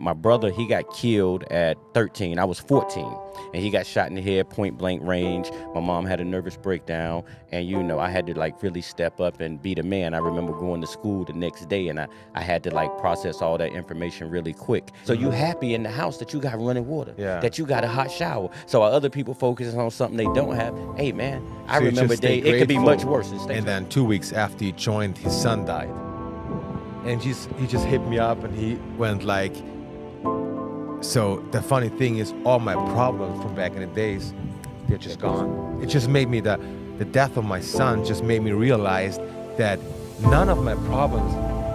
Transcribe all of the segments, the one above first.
My brother, he got killed at 13. I was 14, and he got shot in the head, point blank range. My mom had a nervous breakdown, and I had to like really step up and be the man. I remember going to school the next day, and I had to like process all that information really quick. So you happy in the house that you got running water, that you got a hot shower. So while other people focus on something they don't have, hey man, I So you remember just stay it could be much grateful. worse. And then 2 weeks after he joined, his son died. And he just hit me up and he went like, so the funny thing is all my problems from back in the days, they're just gone. It just made me, the death of my son just made me realize that none of my problems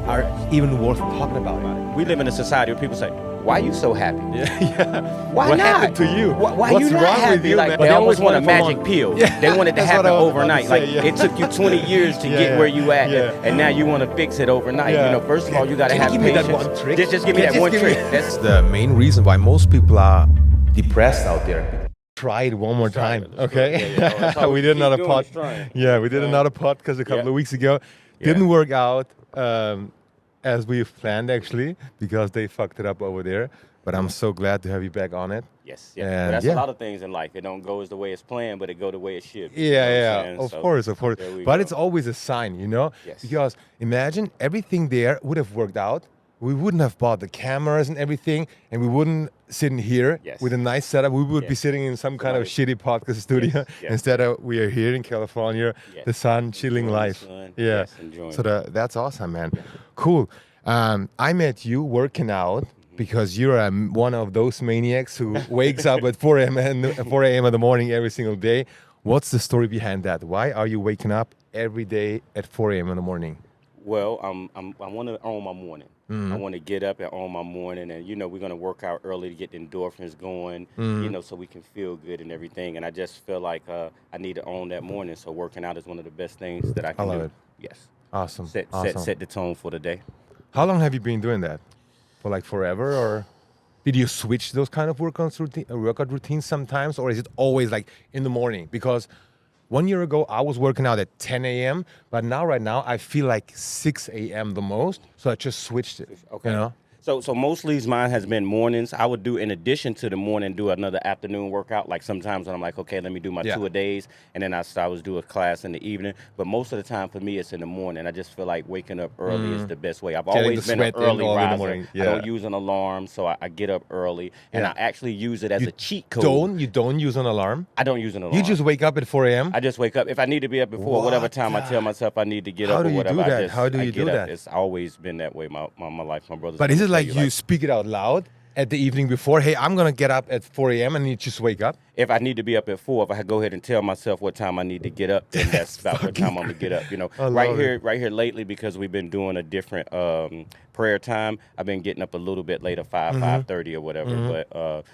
are even worth talking about. We live in a society where people say, why are you so happy? Yeah. Why what not? happened to you? Why What's you not wrong happy? with you, Like, man? they always want a for long. magic pill. Yeah. They want it to That's happen what I was about to overnight. say, Like yeah. it took you 20 years to get where you at, and now you want to fix it overnight. Yeah. First of all, you got to Can have you give me patience. that one trick? Just give me that one trick. That's the main reason why most people are depressed out there. Try it one more time, okay? Yeah. We did another pod. Trying. Yeah, we did another podcast a couple of weeks ago. Didn't work out as we've planned actually, because they fucked it up over there. But I'm so glad to have you back on it. Yes, And but that's a lot of things in life. It don't go as the way it's planned, but it go the way it should. Of course. But it's always a sign, Yes. Because imagine everything there would have worked out. We wouldn't have bought the cameras and everything, and we wouldn't sit in here with a nice setup. We would be sitting in some kind of shitty podcast studio. Instead of we are here in California, the sun, chilling life. So that's awesome, man. Cool. I met you working out because you're one of those maniacs who wakes up at 4 a.m. in the morning every single day. What's the story behind that? Why are you waking up every day at 4 a.m. in the morning? Well, I want to own my morning. I want to get up and own my morning, and we're gonna work out early to get the endorphins going, so we can feel good and everything. And I just feel like I need to own that morning. So working out is one of the best things that I can do. I love it. Yes. Awesome. Set the tone for the day. How long have you been doing that? For like forever, or did you switch those kind of workout routines sometimes, or is it always like in the morning? Because 1 year ago, I was working out at 10 a.m., but right now, I feel like 6 a.m. the most, so I just switched it. Okay. So mostly mine has been mornings. I would do, in addition to the morning, do another afternoon workout. Like sometimes when I'm like, okay, let me do my 2 a days, and then I always do a class in the evening. But most of the time for me, it's in the morning. I just feel like waking up early is the best way. I've always been an early riser. I don't use an alarm, so I get up early, and I actually use it as a cheat code. You don't use an alarm? I don't use an alarm. You just wake up at 4 a.m.? I just wake up. If I need to be up before whatever time I tell myself I need to get up or whatever, How do you do that? It's always been that way my life. My brother's. But is it like you speak it out loud at the evening before? Hey, I'm going to get up at 4 a.m. and you just wake up? If I need to be up at 4, if I go ahead and tell myself what time I need to get up, then that's about what time I'm going to get up. Right here lately, because we've been doing a different prayer time, I've been getting up a little bit later, 5:30 or whatever. But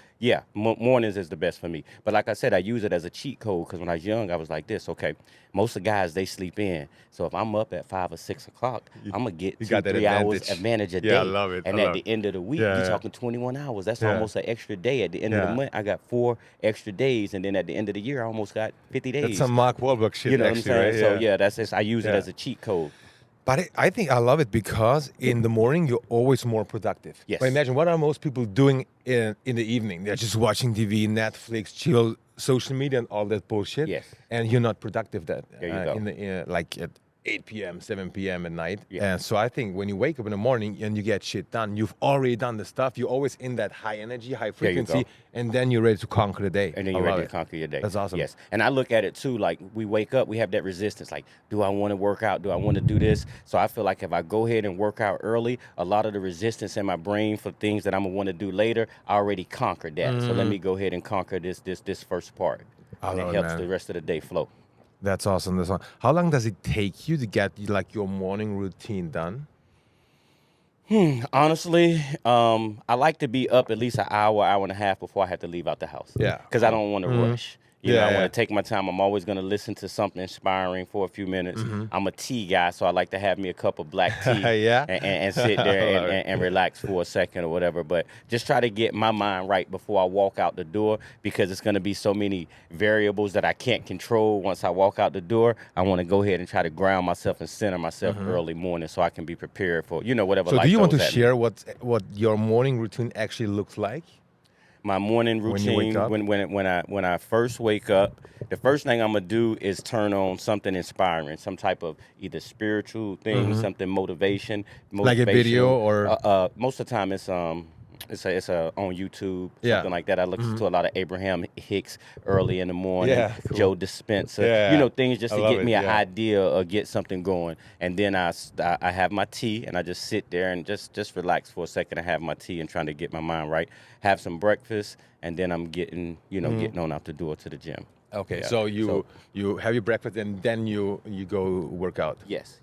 mornings is the best for me. But like I said, I use it as a cheat code because when I was young, I was like this. Okay, most of the guys, they sleep in. So if I'm up at 5 or 6 o'clock, I'm going to get 2-3 hours advantage a day. I love it. And at the end of the week, you're talking 21 hours. That's almost an extra day. At the end of the month, I got 4 extra days. And then at the end of the year, I almost got 50 days. That's some Mark Wahlberg shit, you know actually, what I'm saying? right? So that's it. I use it as a cheat code. But I think I love it because in the morning, you're always more productive. Yes. But imagine, what are most people doing in the evening? They're just watching TV, Netflix, chill, social media, and all that bullshit. Yes. And you're not productive there you go. Like at 8 p.m., 7 p.m. at night. Yeah. And so I think when you wake up in the morning and you get shit done, you've already done the stuff. You're always in that high energy, high frequency, and then you're ready to conquer the day. And then you're ready to conquer your day. That's awesome. Yes. And I look at it too, like we wake up, we have that resistance. Like, do I want to work out? Do I want to do this? So I feel like if I go ahead and work out early, a lot of the resistance in my brain for things that I'm going to want to do later, I already conquered that. So let me go ahead and conquer this first part. And it helps the rest of the day flow. That's awesome. How long does it take you to get like your morning routine done? Honestly, I like to be up at least an hour and a half before I have to leave out the house. Yeah. Because I don't want to rush. You know, I want to take my time. I'm always going to listen to something inspiring for a few minutes. I'm a tea guy, so I like to have me a cup of black tea and sit there and relax for a second or whatever. But just try to get my mind right before I walk out the door, because it's going to be so many variables that I can't control once I walk out the door. I want to go ahead and try to ground myself and center myself early morning so I can be prepared for, you know, whatever. So do you want to share what your morning routine actually looks like? My morning routine, when I first wake up, the first thing I'm gonna do is turn on something inspiring, some type of either spiritual thing, something motivation, like a video, or most of the time it's on YouTube, something like that. I listen to a lot of Abraham Hicks early in the morning, Joe Dispenza, you know, things just to get me an idea or get something going. And then I have my tea, and I just sit there and just relax for a second. I have my tea and trying to get my mind right, have some breakfast, and then I'm getting on out the door to the gym. Okay, so you have your breakfast and then you go work out. Yes.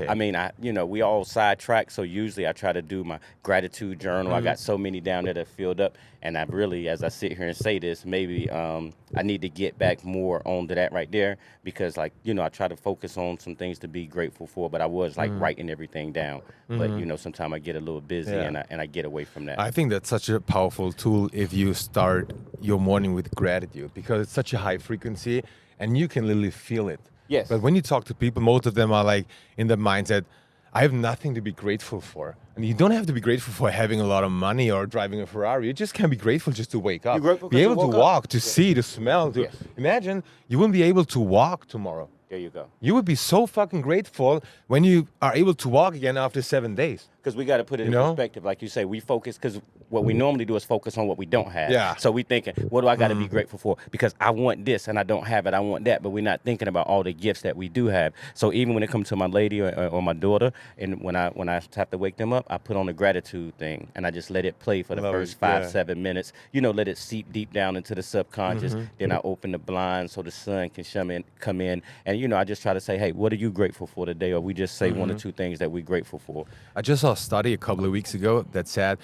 I mean, we all sidetrack, so usually I try to do my gratitude journal. I got so many down there that filled up, and I really, as I sit here and say this, maybe I need to get back more onto that right there, because I try to focus on some things to be grateful for, but I was writing everything down. But sometimes I get a little busy and I get away from that. I think that's such a powerful tool if you start your morning with gratitude, because it's such a high frequency and you can literally feel it. Yes. But when you talk to people, most of them are like in the mindset, I have nothing to be grateful for. And you don't have to be grateful for having a lot of money or driving a Ferrari. You just can be grateful just to wake up. Be able to walk, to see, to smell. Imagine you wouldn't be able to walk tomorrow. There you go. You would be so fucking grateful when you are able to walk again after 7 days. Because we got to put it in perspective. Like you say, we focus, because what we normally do is focus on what we don't have. Yeah. So we thinking, what do I got to be grateful for? Because I want this and I don't have it. I want that. But we're not thinking about all the gifts that we do have. So even when it comes to my lady or my daughter, and when I have to wake them up, I put on the gratitude thing and I just let it play for the first 5-7 minutes. Let it seep deep down into the subconscious. Then I open the blinds so the sun can come in. And, I just try to say, hey, what are you grateful for today? Or we just say one or two things that we're grateful for. I just saw a study a couple of weeks ago that said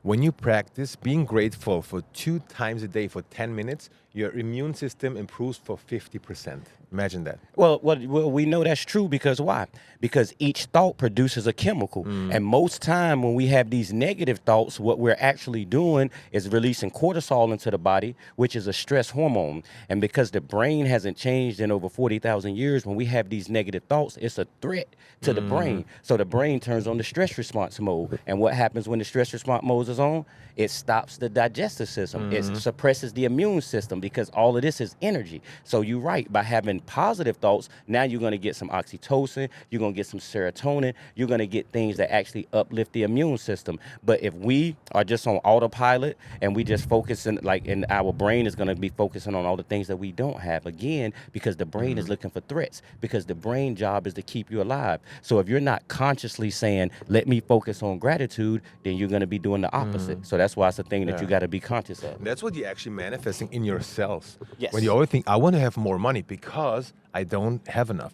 when you practice being grateful for 2 times a day for 10 minutes, your immune system improves for 50%. Imagine that. Well, we know that's true because why? Because each thought produces a chemical. And most time when we have these negative thoughts, what we're actually doing is releasing cortisol into the body, which is a stress hormone. And because the brain hasn't changed in over 40,000 years, when we have these negative thoughts, it's a threat to the brain. So the brain turns on the stress response mode. And what happens when the stress response mode is on? It stops the digestive system. It suppresses the immune system, because all of this is energy. So you're right, by having positive thoughts, now you're going to get some oxytocin, you're going to get some serotonin, you're going to get things that actually uplift the immune system. But if we are just on autopilot and we just focusing, and our brain is going to be focusing on all the things that we don't have, again, because the brain is looking for threats, because the brain job is to keep you alive. So if you're not consciously saying, let me focus on gratitude, then you're going to be doing the opposite. So that's why it's a thing that you got to be conscious of. That's what you're actually manifesting in your cells. Yes. When you always think, I want to have more money because I don't have enough.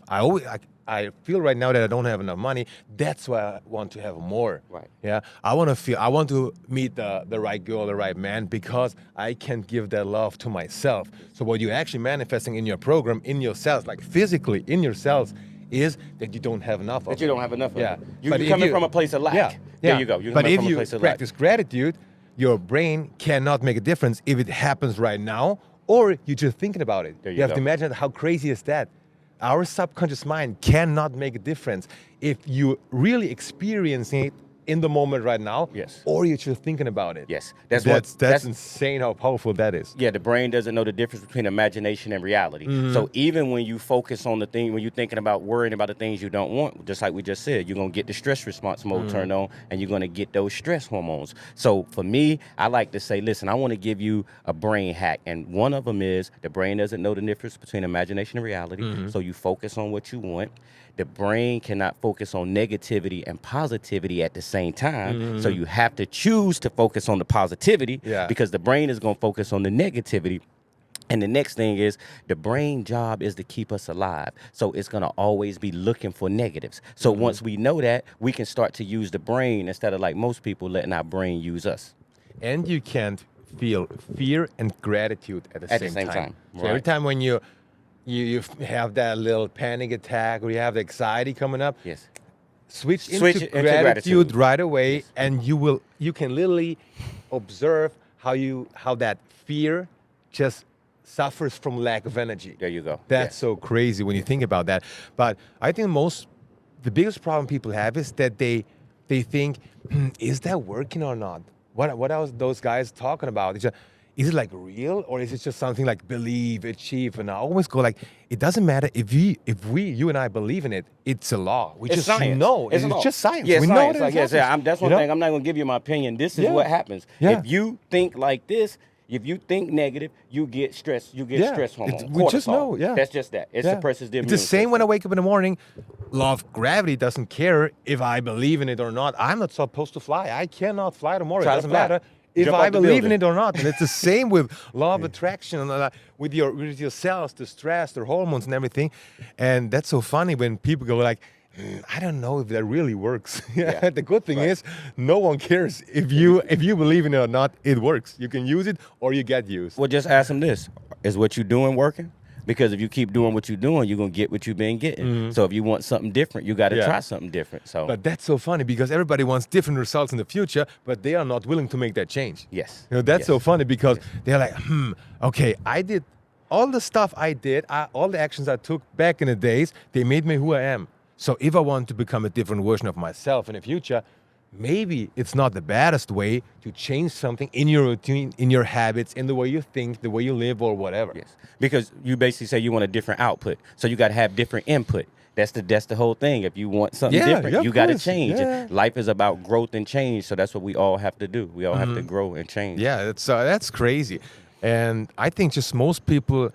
I feel right now that I don't have enough money. That's why I want to have more. Right. Yeah. I want to meet the right girl, the right man, because I can give that love to myself. So what you're actually manifesting in your program, in your cells, like physically in your cells, is that you don't have enough of it. That you don't have enough of it. You're coming from a place of lack. Yeah. There you go. You're but coming if from a you place of practice gratitude, your brain cannot make a difference if it happens right now, or you're just thinking about it. You have to imagine how crazy is that. Our subconscious mind cannot make a difference if you really experiencing it in the moment right now, or you're just thinking about it. Yes, that's insane how powerful that is. Yeah, the brain doesn't know the difference between imagination and reality. So even when you focus on the thing, when you're thinking about worrying about the things you don't want, just like we just said, you're gonna get the stress response mode turned on, and you're gonna get those stress hormones. So for me, I like to say, listen, I want to give you a brain hack, and one of them is the brain doesn't know the difference between imagination and reality. So you focus on what you want. The brain cannot focus on negativity and positivity at the same time. So you have to choose to focus on the positivity, because the brain is going to focus on the negativity. And the next thing is the brain job is to keep us alive. So it's going to always be looking for negatives. So once we know that, we can start to use the brain instead of, like most people, letting our brain use us. And you can't feel fear and gratitude at the same time. So Right. every time when you have that little panic attack or you have the anxiety coming up, Yes. switch Switch into it into gratitude gratitude. right away, Yes. and you can literally observe how that fear just suffers from lack of energy. There you go. That's Yes. so crazy when you think about that. But I think the biggest problem people have is that they think, is that working or not? What are those guys talking about? Is it like real, or is it just something like believe, achieve? And I always go like, it doesn't matter if you and I believe in it. It's a law. We It's just science. know. It's It's law. just science. Yeah, we science. know that Like, it yes, happens, that's one thing. I'm not going to give you my opinion. This is Yeah. what happens. Yeah. If you think like this, if you think negative, you get stress. You get stress hormone. We just cortisol. know. Yeah, That's just that. It suppresses the It's immune the same when I system. wake up in the morning. Law of gravity doesn't care if I believe in it or not. I'm not supposed to fly. I cannot fly tomorrow. Try It to doesn't fly. matter if Jump I off the believe in building. it or not. And it's the same with law of attraction and with your cells, the stress, the hormones, and everything. And that's so funny when people go like, I don't know if that really works. Yeah. The good thing Right. is, no one cares if you believe in it or not. It works. You can use it or you get used. Well, just ask them this: is what you're doing working? Because if you keep doing what you're doing, you're gonna get what you've been getting. So if you want something different, you got to Yeah. try something different. So But that's so funny because everybody wants different results in the future, but they are not willing to make that change. yes, That's yes. so funny because they're like, okay, I did all the stuff I did, all the actions I took back in the days, they made me who I am. So if I want to become a different version of myself in the future, maybe it's not the baddest way to change something in your routine, in your habits, in the way you think, the way you live, or whatever. Yes, because you basically say you want a different output, so you got to have different input. That's the whole thing. If you want something Yeah, different, yeah, you of got to course. change. Yeah. Life is about growth and change, so that's what we all have to do. We all have to grow and change. Yeah, that's crazy. And I think just most people,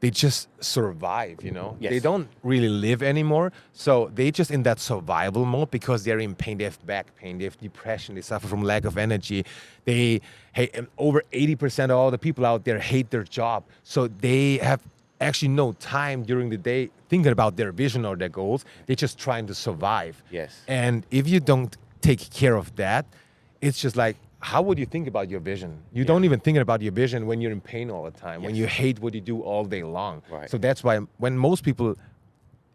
they just survive, Yes. They don't really live anymore. So they just in that survival mode because they're in pain. They have back pain. They have depression. They suffer from lack of energy. And over 80% of all the people out there hate their job. So they have actually no time during the day thinking about their vision or their goals. They're just trying to survive. Yes. And if you don't take care of that, it's just like, how would you think about your vision? You don't even think about your vision when you're in pain all the time, when Yes. you hate what you do all day long. Right. So that's why when most people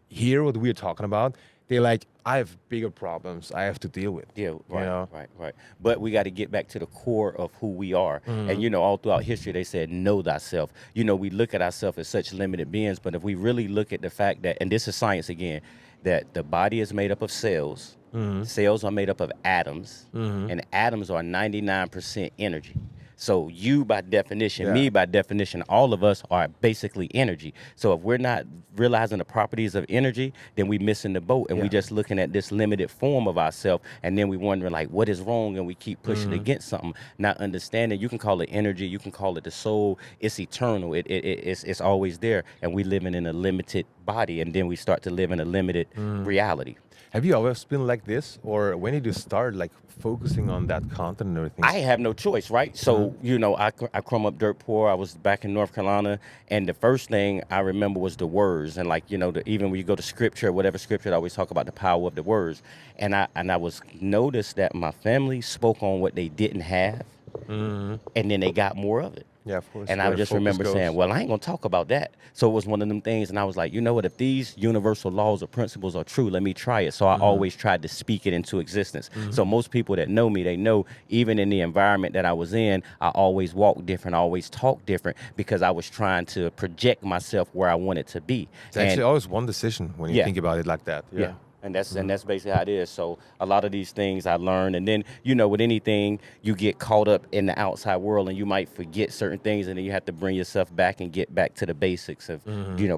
hear what we're talking about, they're like, I have bigger problems I have to deal with. Yeah, right, know? right. But we got to get back to the core of who we are. And, all throughout history, they said, know thyself. We look at ourselves as such limited beings, but if we really look at the fact that, and this is science again, that the body is made up of cells. Cells are made up of atoms, and atoms are 99% energy. So you, by definition, me, by definition, all of us are basically energy. So if we're not realizing the properties of energy, then we missing the boat, and we just looking at this limited form of ourselves, and then we wondering like, what is wrong, and we keep pushing against something, not understanding. You can call it energy, you can call it the soul. It's eternal. It's always there, and we living in a limited body, and then we start to live in a limited reality. Have you always been like this? Or when did you start like focusing on that content and everything? I have no choice, right? So, I come up dirt poor. I was back in North Carolina, and the first thing I remember was the words. And like, even when you go to scripture, whatever scripture, I always talk about the power of the words. And I was noticed that my family spoke on what they didn't have, and then they got more of it. Yeah, of course. And where I the just focus remember goes. saying, well, I ain't going to talk about that. So it was one of them things. And I was like, you know what? If these universal laws or principles are true, let me try it. So I always tried to speak it into existence. So most people that know me, they know even in the environment that I was in, I always walked different. I always talked different because I was trying to project myself where I wanted to be. It's actually always one decision when you Yeah. think about it like that. Yeah. And that's basically how it is. So a lot of these things I learned, and then with anything you get caught up in the outside world, and you might forget certain things, and then you have to bring yourself back and get back to the basics of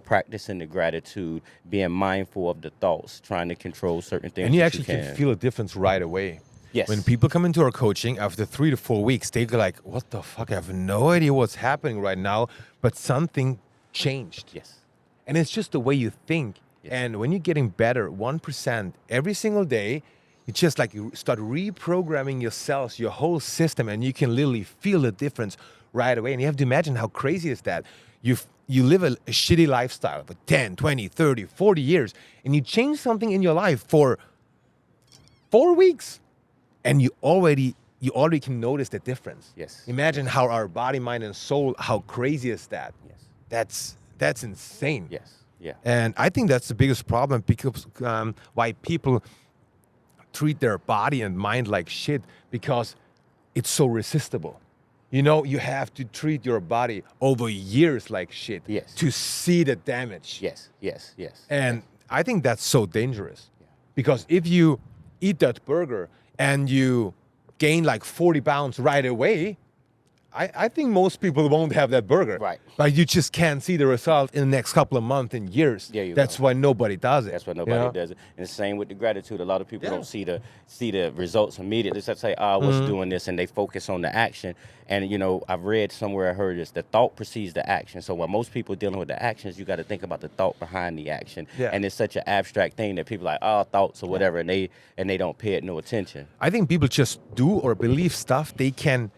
practicing the gratitude, being mindful of the thoughts, trying to control certain things. And you that actually can feel a difference right away. Yes. When people come into our coaching after 3 to 4 weeks, they go like, what the fuck? I have no idea what's happening right now, but something changed. Yes. And it's just the way you think. Yes. And when you're getting better 1% every single day, you just like you start reprogramming your cells, your whole system, and you can literally feel the difference right away. And you have to imagine how crazy is that. You live a shitty lifestyle for 10, 20, 30, 40 years, and you change something in your life for 4 weeks. And you you already can notice the difference. Yes. Imagine how our body, mind, and soul, how crazy is that? Yes. That's insane. Yes. Yeah. And I think that's the biggest problem, because why people treat their body and mind like shit, because it's so resistible. You know, you have to treat your body over years like shit to see the damage. Yes. Yes. Yes. And I think that's so dangerous, because if you eat that burger and you gain like 40 pounds right away, I think most people won't have that burger. Right. But you just can't see the result in the next couple of months and years. That's why nobody does it. That's why nobody does it. And the same with the gratitude. A lot of people don't see the results immediately. They say, I was doing this, and they focus on the action. And, you know, I've read somewhere, I heard this, the thought precedes the action. So while most people dealing with the actions, you got to think about the thought behind the action. And it's such an abstract thing that people are like, thoughts or whatever, and they don't pay it no attention. I think people just do or believe stuff they can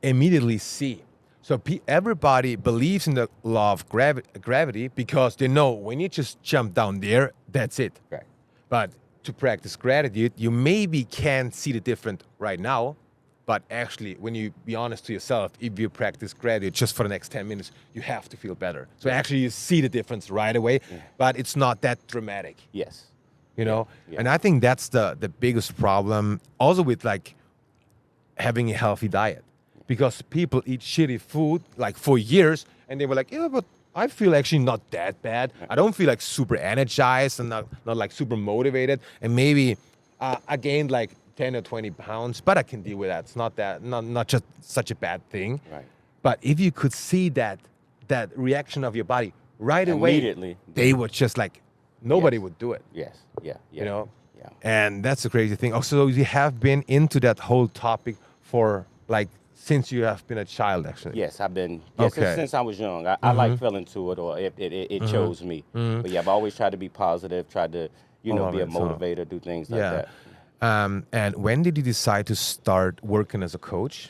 immediately see. So everybody believes in the law of gravity, because they know when you just jump down there, that's it. Right. But to practice gratitude, you maybe can't see the difference right now, but actually, when you be honest to yourself, if you practice gratitude just for the next 10 minutes, you have to feel better. So actually, you see the difference right away, but it's not that dramatic. Yes. You know? And I think that's the biggest problem, also with like having a healthy diet. Because people eat shitty food like for years, and they were like, but I feel actually not that bad. I don't feel like super energized and not like super motivated. And maybe I gained like 10 or 20 pounds, but I can deal with that. It's not just such a bad thing. Right. But if you could see that reaction of your body right away, immediately, they would just like, nobody would do it. Yes. Yeah. You know? Yeah. And that's the crazy thing. Also, you have been into that whole topic for like, since you have been a child, actually. Yes, I've been. Yes, since I was young. I like fell into it, or it chose me. But yeah, I've always tried to be positive, tried to be a motivator, do things like that. And when did you decide to start working as a coach?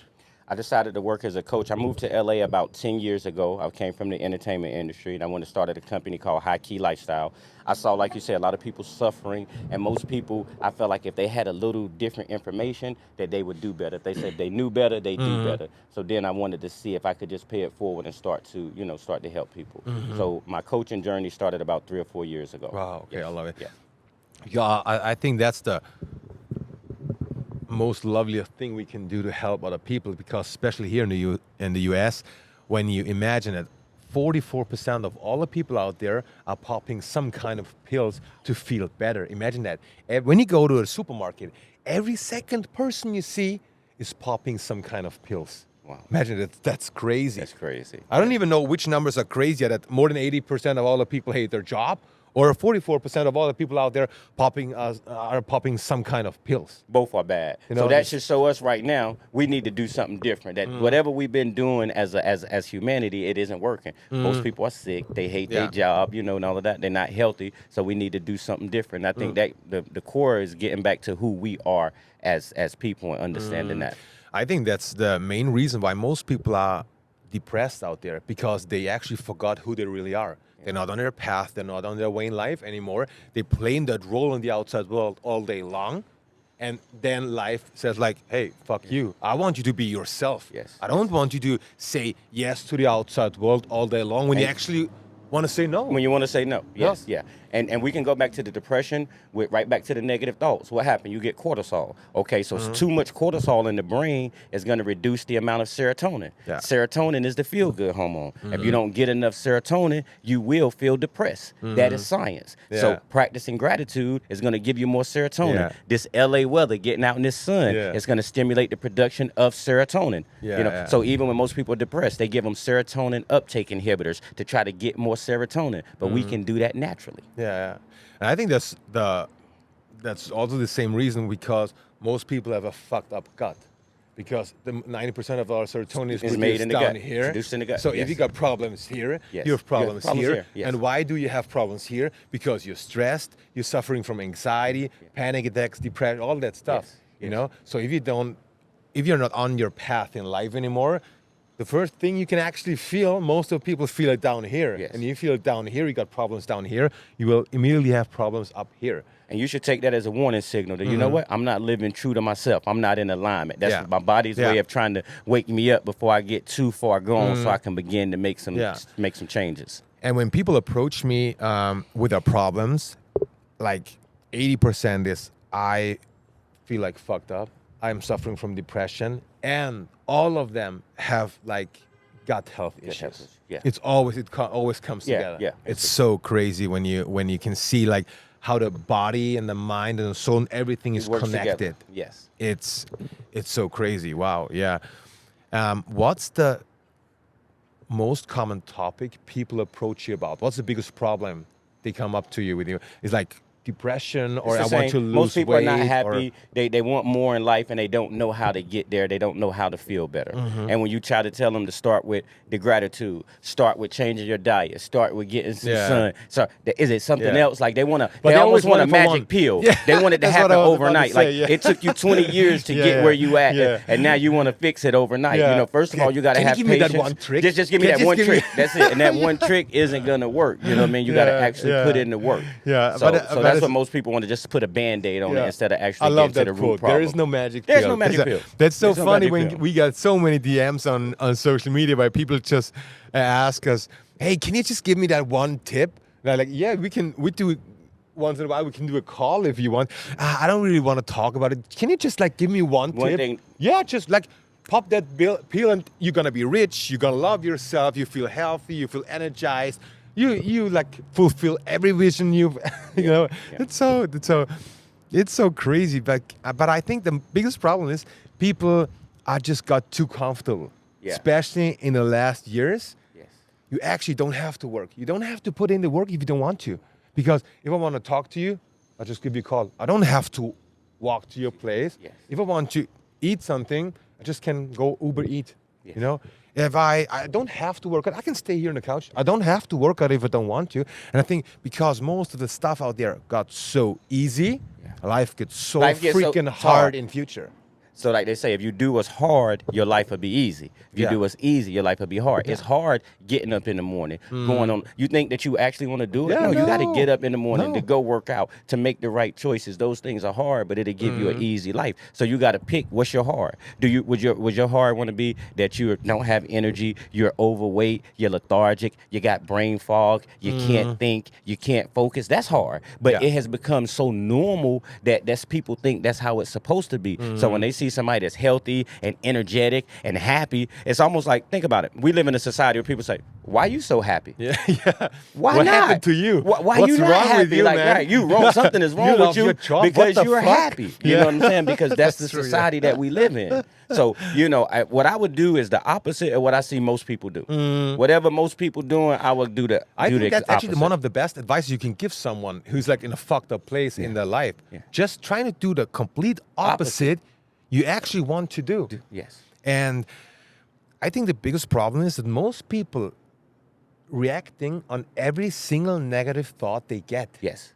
I decided to work as a coach. I moved to LA about 10 years ago. I came from the entertainment industry, and I went to start at a company called High Key Lifestyle. I saw, like you said, a lot of people suffering, and most people, I felt like if they had a little different information, that they would do better. If they said they knew better, they do better. So then I wanted to see if I could just pay it forward and start to help people. So my coaching journey started about 3 or 4 years ago. Wow, okay, I love it. Yeah, I think that's the most loveliest thing we can do to help other people, because especially here in the US, when you imagine it, 44% of all the people out there are popping some kind of pills to feel better. Imagine that. When you go to a supermarket, every second person you see is popping some kind of pills. Wow. Imagine that. That's crazy. That's crazy. I don't even know which numbers are crazier, that more than 80% of all the people hate their job, or 44% of all the people out there are popping some kind of pills. Both are bad. So that should show us right now we need to do something different. That whatever we've been doing as humanity, it isn't working. Most people are sick. They hate their job, and all of that. They're not healthy. So we need to do something different. I think that the core is getting back to who we are as people and understanding that. I think that's the main reason why most people are depressed out there, because they actually forgot who they really are. They're not on their path. They're not on their way in life anymore. They're playing that role in the outside world all day long. And then life says like, hey, fuck you. I want you to be yourself. Yes. I don't want you to say yes to the outside world all day long when you actually want to say no. When you want to say no. Yes, yeah. And we can go back to the depression, right back to the negative thoughts. What happened? You get cortisol. Okay, so too much cortisol in the brain is going to reduce the amount of serotonin. Yeah. Serotonin is the feel-good hormone. If you don't get enough serotonin, you will feel depressed. That is science. So practicing gratitude is going to give you more serotonin. This LA weather, getting out in this sun, is going to stimulate the production of serotonin. So even when most people are depressed, they give them serotonin uptake inhibitors to try to get more serotonin. But we can do that naturally. Yeah. And I think that's also the same reason, because most people have a fucked up gut. Because the 90% of our serotonin is made in the down gut. here. Produced in the gut. So if you got problems here, you have problems here. And why do you have problems here? Because you're stressed, you're suffering from anxiety, panic attacks, depression, all that stuff. You know? So if you're not on your path in life anymore, the first thing you can actually feel, most of people feel it down here. Yes. And you feel it down here, you got problems down here, you will immediately have problems up here. And you should take that as a warning signal that, you know what, I'm not living true to myself. I'm not in alignment. That's my body's way of trying to wake me up before I get too far gone so I can begin to make some changes. And when people approach me with their problems, like 80% is I feel like fucked up. I'm suffering from depression. And all of them have like gut health issues. Yeah. It always comes together. Yeah. It's so crazy when you can see like how the body and the mind and the soul and everything is connected. Together. Yes. It's so crazy. Wow. Yeah. What's the most common topic people approach you about? What's the biggest problem they come up to you with? It's like depression, or I want to lose weight. Most people are not happy. They want more in life, and they don't know how to get there. They don't know how to feel better. And when you try to tell them to start with the gratitude, start with changing your diet, start with getting some sun. So is it something else? Like they always want a magic pill. They want it to happen overnight. Like it took you 20 years to get where you at, and now you want to fix it overnight. You know, first of all, you got to have patience. Give me that one trick. Just give me that one trick. That's it. And that one trick isn't gonna work. You know what I mean? You got to actually put in the work. Yeah. So that's what most people want to just put a Band-Aid on it instead of actually getting to the root problem. There is no magic pill. There's no magic pill. That's so funny when we got so many DMs on social media where people just ask us, hey, can you just give me that one tip? And I'm like, yeah, we do it once in a while. We can do a call if you want. I don't really want to talk about it. Can you just like give me one tip? Thing. Yeah, just like pop that pill and you're going to be rich. You're going to love yourself. You feel healthy. You feel energized. You like fulfill every vision you know. It's so crazy, but I think the biggest problem is people are just got too comfortable, especially in the last years. Yes. You actually don't have to work. You don't have to put in the work if you don't want to, because if I want to talk to you, I'll just give you a call. I don't have to walk to your place. Yes. If I want to eat something, I just can go Uber Eat. Yes. You know. If I don't have to work out, I can stay here on the couch. I don't have to work out if I don't want to. And I think because most of the stuff out there got so easy, life gets so freaking hard in future. So like they say, if you do what's hard, your life will be easy. If you do what's easy, your life will be hard. It's hard getting up in the morning, going on. You think that you actually want to do it? No, you got to get up in the morning to go work out, to make the right choices. Those things are hard, but it'll give you an easy life. So you got to pick what's your hard. Would your hard want to be that you don't have energy, you're overweight, you're lethargic, you got brain fog, you can't think, you can't focus? That's hard. But it has become so normal that people think that's how it's supposed to be. So when they see somebody that's healthy and energetic and happy, it's almost like, think about it. We live in a society where people say, why are you so happy? Yeah. Why what not? happened to you? Why What's you not wrong happy? with you, like, man? right, you wrong. Something is wrong with you because you're happy. You know what I'm saying? Because that's the society that we live in. So, you know, what I would do is the opposite of what I see most people do. Whatever most people doing, I would do the I think that's opposite. actually one of the best advice you can give someone who's like in a fucked up place in their life. Just trying to do the complete opposite you actually want to do. Yes. And I think the biggest problem is that most people reacting on every single negative thought they get. Yes.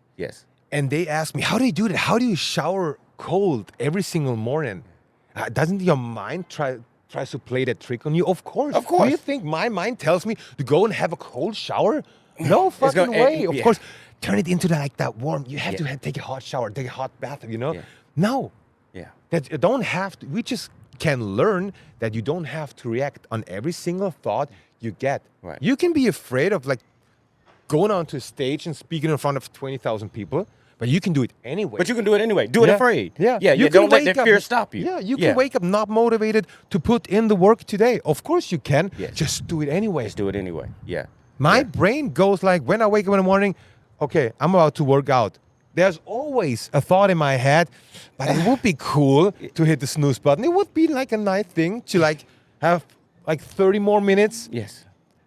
And they ask me, how do you do that? How do you shower cold every single morning? Doesn't your mind tries to play that trick on you? Of course. Do you think my mind tells me to go and have a cold shower? No fucking way. Of course. Turn it into that warm. You have to take a hot shower, take a hot bath, you know? No. Yeah. That you don't have to. We just can learn that you don't have to react on every single thought you get. Right. You can be afraid of like going onto a stage and speaking in front of 20,000 people, but you can do it anyway. But you can do it anyway. Do it afraid. Yeah. You don't let that fear stop you. Yeah, you can wake up not motivated to put in the work today. Of course you can. Yes. Just do it anyway. Just do it anyway. Yeah. My brain goes like, when I wake up in the morning, okay, I'm about to work out. There's always a thought in my head, but it would be cool to hit the snooze button. It would be like a nice thing to like have like 30 more minutes. Yes.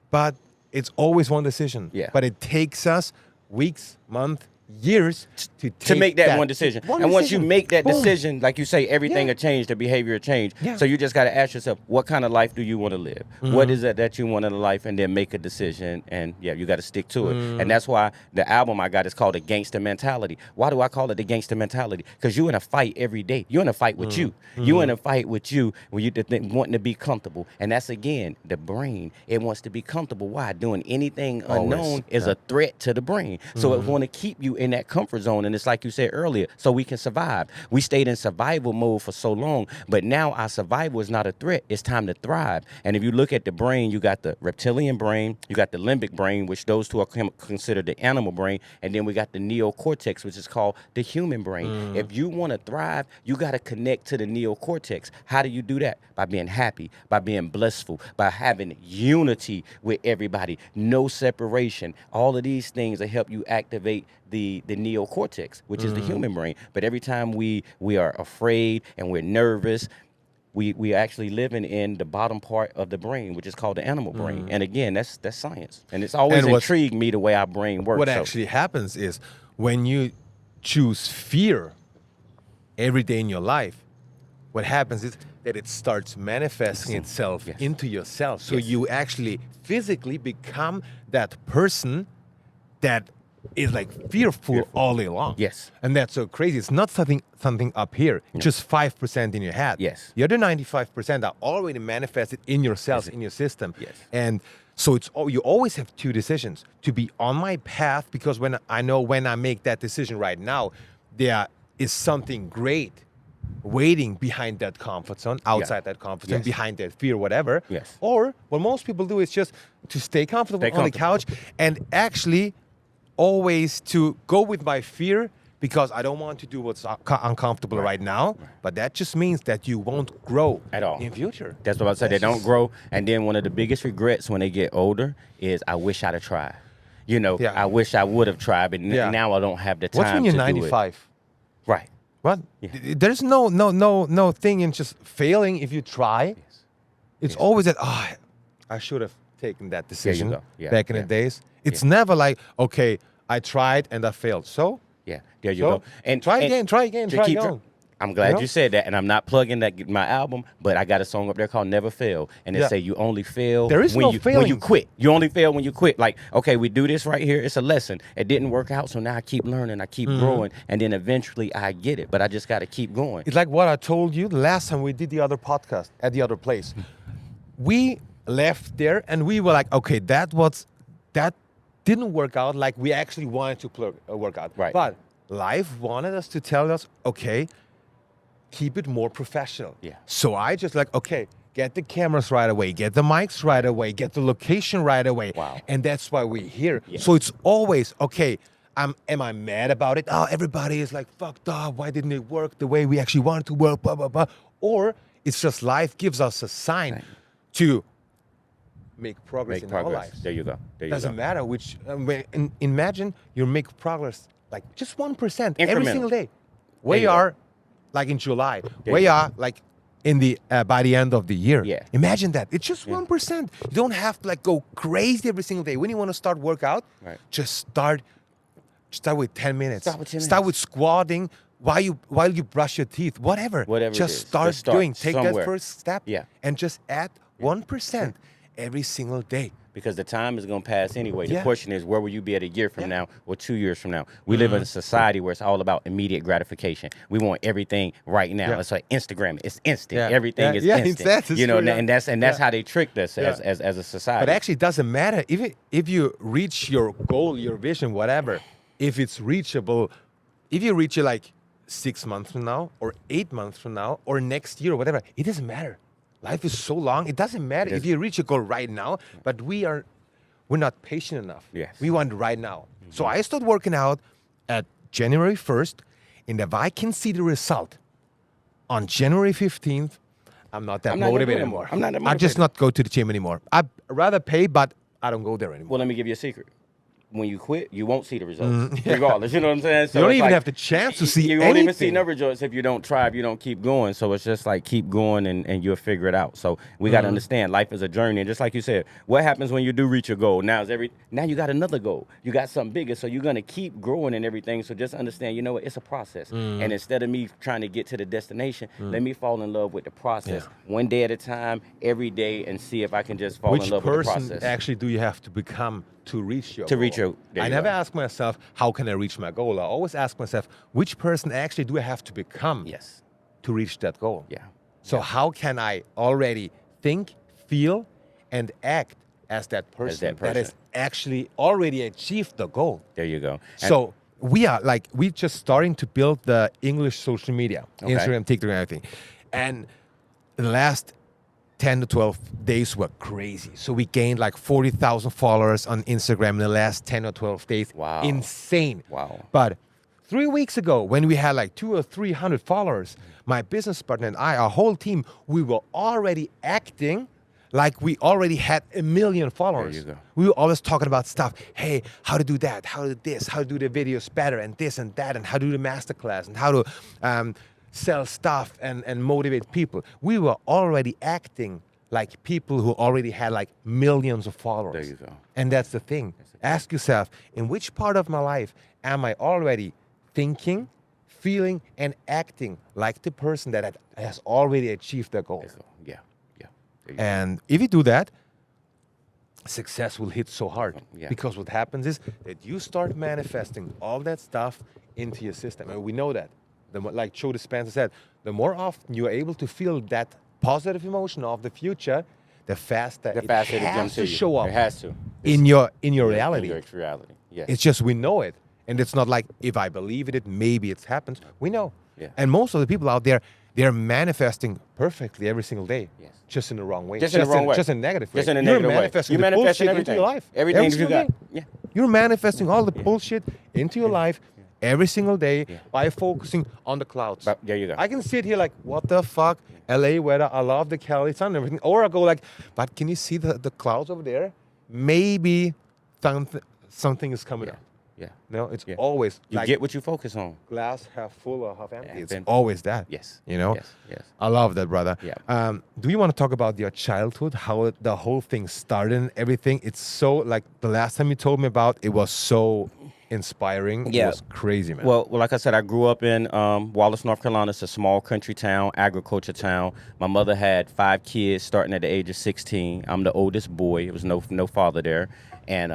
But it's always one decision. Yeah. But it takes us weeks, months, years to make that one decision. And once you make that decision, like you say, everything will change, the behavior will change. Yeah. So you just got to ask yourself, what kind of life do you want to live? What is it that you want in life? And then make a decision. And you got to stick to it. And that's why the album I got is called The Gangster Mentality. Why do I call it The Gangster Mentality? Because you're in a fight every day. You're in a fight with you. You're in a fight with you when you wanting to be comfortable. And that's, again, the brain. It wants to be comfortable. Why? Doing anything unknown is a threat to the brain. So it want to keep you in that comfort zone. And it's like you said earlier, so we can survive. We stayed in survival mode for so long, but now our survival is not a threat. It's time to thrive. And if you look at the brain, you got the reptilian brain, you got the limbic brain, which those two are considered the animal brain, and then we got the neocortex, which is called the human brain. If you want to thrive, you got to connect to the neocortex. How do you do that? By being happy, by being blissful, by having unity with everybody, no separation. All of these things will help you activate the neocortex, which is the human brain. But every time we are afraid and we're nervous, we actually living in the bottom part of the brain, which is called the animal brain. And again, that's science. And it's always intrigued me the way our brain works. What actually happens is when you choose fear every day in your life, what happens is that it starts manifesting itself into yourself. So you actually physically become that person that is like fearful all day long. Yes. And that's so crazy. It's not something up here, just 5% in your head. Yes. The other 95% are already manifested in your cells, in your system. Yes. And so you always have two decisions: to be on my path, because when I make that decision right now, there is something great waiting behind that comfort zone, outside that comfort zone, behind that fear, whatever. Yes. Or what most people do is just to stay comfortable on the couch and actually always to go with my fear, because I don't want to do what's uncomfortable right now. But that just means that you won't grow at all in future. That's what I said. They don't grow. And then one of the biggest regrets when they get older is, I wish I'd have tried. I wish I would have tried, but now I don't have the time. What's when you're to 95? Do it. Right. What? Yeah. There's no thing in just failing if you try. It's always that, I should have taken that decision back in the days. It's never like, okay, I tried and I failed. So there you go. And try again. I'm glad you said that, and I'm not plugging my album, but I got a song up there called "Never Fail," and it say you only fail when you quit. You only fail when you quit. Like, okay, we do this right here. It's a lesson. It didn't work out, so now I keep learning, I keep growing, and then eventually I get it. But I just got to keep going. It's like what I told you the last time we did the other podcast at the other place. We left there and we were like, okay, that didn't work out like we actually wanted to work out. Right. But life wanted us to tell us, okay, keep it more professional. Yeah. So I just like, okay, get the cameras right away, get the mics right away, get the location right away. Wow. And that's why we're here. Yeah. So it's always, okay, am I mad about it? Oh, everybody is like, fucked up. Why didn't it work the way we actually wanted to work, blah, blah, blah. Or it's just life gives us a sign to make progress in our lives. There you go. Doesn't matter which, imagine you make progress like just 1% every single day. We are like in July. We are like in the by the end of the year. Yeah. Imagine that. It's just 1%. You don't have to like go crazy every single day. When you want to start workout, just start with 10 minutes. Start with squatting while you brush your teeth. Whatever. Just start doing. Take that first step. Yeah. And just add 1% every single day. Because the time is going to pass anyway. The question is, where will you be at a year from now or 2 years from now? We live in a society where it's all about immediate gratification. We want everything right now. It's like Instagram. It's instant. Everything is instant. And that's how they tricked us as a society. But actually, it doesn't matter if you reach your goal, your vision, whatever. If it's reachable, if you reach it like 6 months from now, or 8 months from now, or next year, or whatever, it doesn't matter. Life is so long. It doesn't matter if you reach a goal right now, but we're not patient enough. Yes. We want it right now. So I started working out at January 1st, and if I can see the result on January 15th, I'm not that motivated anymore. I just not go to the gym anymore. I'd rather pay, but I don't go there anymore. Well, let me give you a secret. when you quit, you won't see the results, regardless. You know what I'm saying? So you don't even have the chance to see you anything. won't even see no results if you don't try, if you don't keep going. So it's just like keep going and you'll figure it out. So we got to understand life is a journey. And just like you said, what happens when you do reach your goal? Now you got another goal. You got something bigger. So you're going to keep growing and everything. So just understand, you know what? It's a process. And instead of me trying to get to the destination, let me fall in love with the process. One day at a time, every day, and see if I can just fall in love with the process. Which person actually do you have to become to reach your goal? Reach your I never ask myself, how can I reach my goal? I always ask myself, which person actually do I have to become to reach that goal? So how can I already think, feel, and act as that person that has actually already achieved the goal? There you go. So we're just starting to build the English social media, Instagram, TikTok, and everything. And in the last 10 to 12 days were crazy. So we gained like 40,000 followers on Instagram in the last 10 or 12 days. Wow. Insane. Wow. But 3 weeks ago, when we had like 200 or 300 followers, my business partner and I, our whole team, we were already acting like we already had 1 million followers. There you go. We were always talking about stuff. Hey, how to do that, how to do this, how to do the videos better, and this and that, and how to do the masterclass, and how to sell stuff and motivate people. We were already acting like people who already had like millions of followers. There you go. And that's the thing. Ask yourself, in which part of my life am I already thinking, feeling, and acting like the person that has already achieved their goal? Yeah. And if you do that, success will hit so hard. Because what happens is that you start manifesting all that stuff into your system. And we know that. Like Joe Dispenza said, the more often you are able to feel that positive emotion of the future, the faster it has to show up. It has to. In your reality. In your reality. Yes. It's just we know it. And it's not like if I believe it, maybe it happens. We know. Yeah. And most of the people out there, they're manifesting perfectly every single day. Yes. Just in the wrong way. Just in the wrong way. Just in a negative way. Just in a negative way. You're manifesting into your life. Everything you got. Yeah. You're manifesting all the bullshit into your life every single day by focusing on the clouds. But there you go. I can sit here like, what the fuck? LA weather, I love the Cali sun and everything. Or I go like, but can you see the clouds over there? Maybe something is coming up. Yeah. No, it's always you get what you focus on. Glass half full or half empty. It's empty. always that. Yes. You know? Yes. I love that, brother. Yeah. Do you want to talk about your childhood, how the whole thing started and everything? It's so, like, the last time you told me about, it was so inspiring. Yeah. It was crazy, man. Well, like I said, I grew up in Wallace, North Carolina. It's a small country town, agriculture town. My mother had 5 kids starting at the age of 16. I'm the oldest boy. There was no father there. And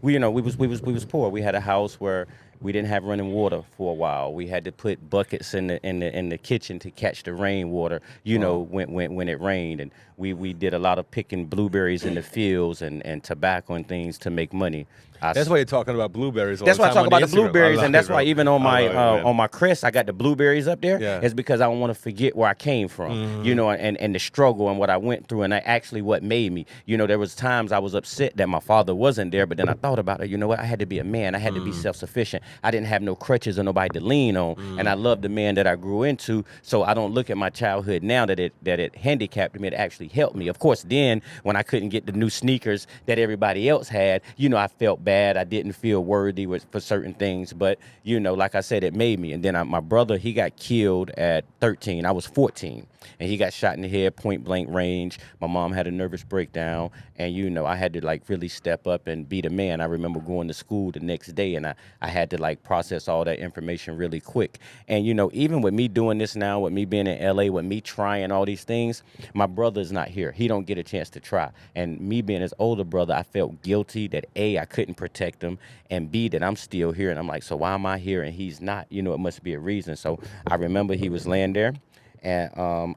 we was poor. We had a house where we didn't have running water for a while. We had to put buckets in the kitchen to catch the rainwater, when it rained. And we did a lot of picking blueberries in the fields and tobacco and things to make money. That's why you're talking about blueberries. That's why I talk about the blueberries, and that's why even on my crest I got the blueberries up there. Yeah. It's because I don't want to forget where I came from, and the struggle and what I went through, and actually what made me. There was times I was upset that my father wasn't there, but then I thought about it. You know what? I had to be a man. I had to be self-sufficient. I didn't have no crutches or nobody to lean on, and I love the man that I grew into. So I don't look at my childhood now that it handicapped me. It actually helped me. Of course, then when I couldn't get the new sneakers that everybody else had, I felt bad. I didn't feel worthy for certain things, but like I said, it made me. And then my brother, he got killed at 13. I was 14, and he got shot in the head, point blank range. My mom had a nervous breakdown, and I had to really step up and be the man. I remember going to school the next day, and I had to process all that information really quick. And even with me doing this now, with me being in LA, with me trying all these things, my brother's not here. He don't get a chance to try. And me being his older brother, I felt guilty that A, I couldn't protect him, and B, that I'm still here. And I'm like, so why am I here and he's not? It must be a reason. So I remember he was laying there, and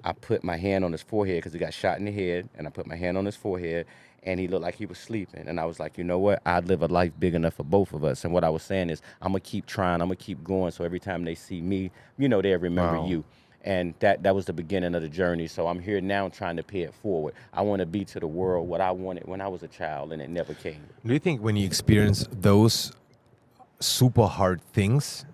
I put my hand on his forehead because he got shot in the head, and I put my hand on his forehead, and he looked like he was sleeping. And I was like, you know what? I'd live a life big enough for both of us. And what I was saying is, I'm going to keep trying. I'm going to keep going. So every time they see me, they'll remember you. And that was the beginning of the journey. So I'm here now trying to pay it forward. I want to be to the world what I wanted when I was a child, and it never came. Do you think when you experience those super hard things,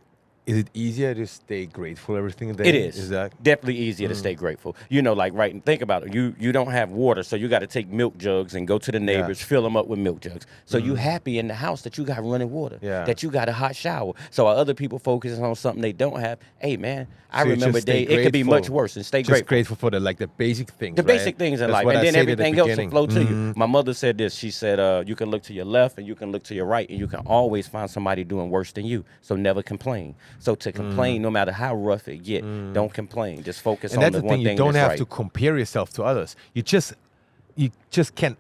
Is it easier to stay grateful every single day? It is. Is that Definitely easier to stay grateful. Like think about it. You don't have water, so you got to take milk jugs and go to the neighbors, fill them up with milk jugs. So you happy in the house that you got running water, that you got a hot shower. So while other people focusing on something they don't have, hey man, I remember it could be much worse, and stay just grateful for the basic things. The basic things in life, and then everything else will flow to you. My mother said this. She said, you can look to your left and you can look to your right, and you can always find somebody doing worse than you. So never complain. So to complain, no matter how rough it get, don't complain. Just focus on the one thing. You don't that's have right. to compare yourself to others. You just can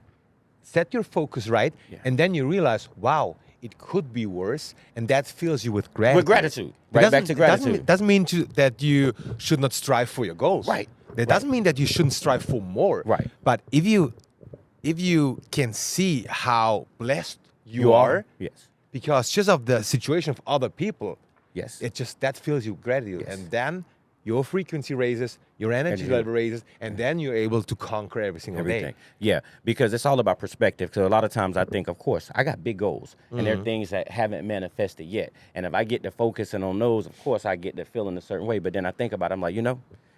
set your focus right, and then you realize, wow, it could be worse, and that fills you with gratitude. With gratitude, right back to gratitude. Doesn't mean that you should not strive for your goals. Right. That doesn't mean that you shouldn't strive for more. Right. But if you can see how blessed you are, yes, because just of the situation of other people, yes, that fills you with gratitude, and then your frequency raises, your energy level raises, and then you're able to conquer every single day. Yeah, because it's all about perspective. Because a lot of times I think, of course, I got big goals, and there are things that haven't manifested yet. And if I get to focusing on those, of course, I get to feeling a certain way. But then I think about it, I'm like,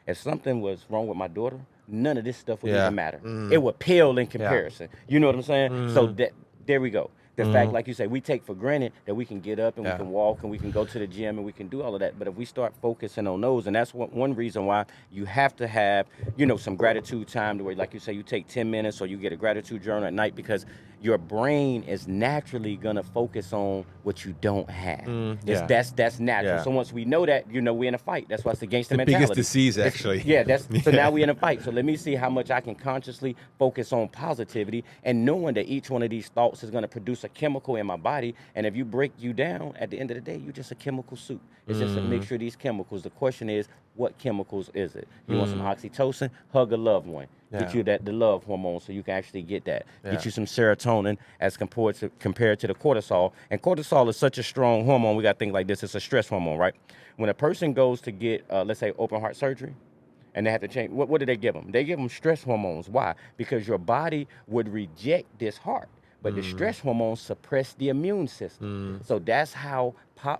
if something was wrong with my daughter, none of this stuff would even matter. It would pale in comparison. You know what I'm saying? So there we go. The fact, like you say, we take for granted that we can get up and we can walk and we can go to the gym and we can do all of that. But if we start focusing on those, and that's one reason why you have to have, some gratitude time to where, like you say, you take 10 minutes or you get a gratitude journal at night, because your brain is naturally gonna focus on what you don't have. That's natural. Yeah. So once we know that, we're in a fight. That's why it's the gangster mentality. Biggest disease, actually. So now we're in a fight. So let me see how much I can consciously focus on positivity, and knowing that each one of these thoughts is gonna produce a chemical in my body. And if you break you down, at the end of the day, you're just a chemical soup. It's just a mixture of these chemicals. The question is, what chemicals is it? You want some oxytocin? Hug a loved one. Get you the love hormone so you can actually get that. Get you some serotonin as compared to the cortisol. And cortisol is such a strong hormone. We got to think like this. It's a stress hormone, right? When a person goes to get, let's say, open heart surgery, and they have to change, what do they give them? They give them stress hormones. Why? Because your body would reject this heart. But the stress hormones suppress the immune system. So that's how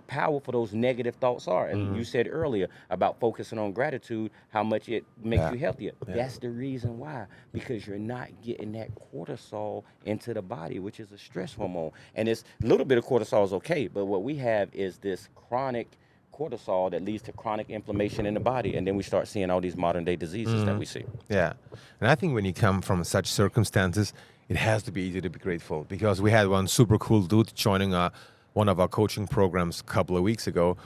powerful those negative thoughts are. And you said earlier about focusing on gratitude, how much it makes you healthier. That's the reason why, because you're not getting that cortisol into the body, which is a stress hormone. And it's a little bit of cortisol is okay, but what we have is this chronic cortisol that leads to chronic inflammation in the body, and then we start seeing all these modern day diseases that we see. Yeah, and I think when you come from such circumstances, it has to be easy to be grateful, because we had one super cool dude joining one of our coaching programs a couple of weeks ago,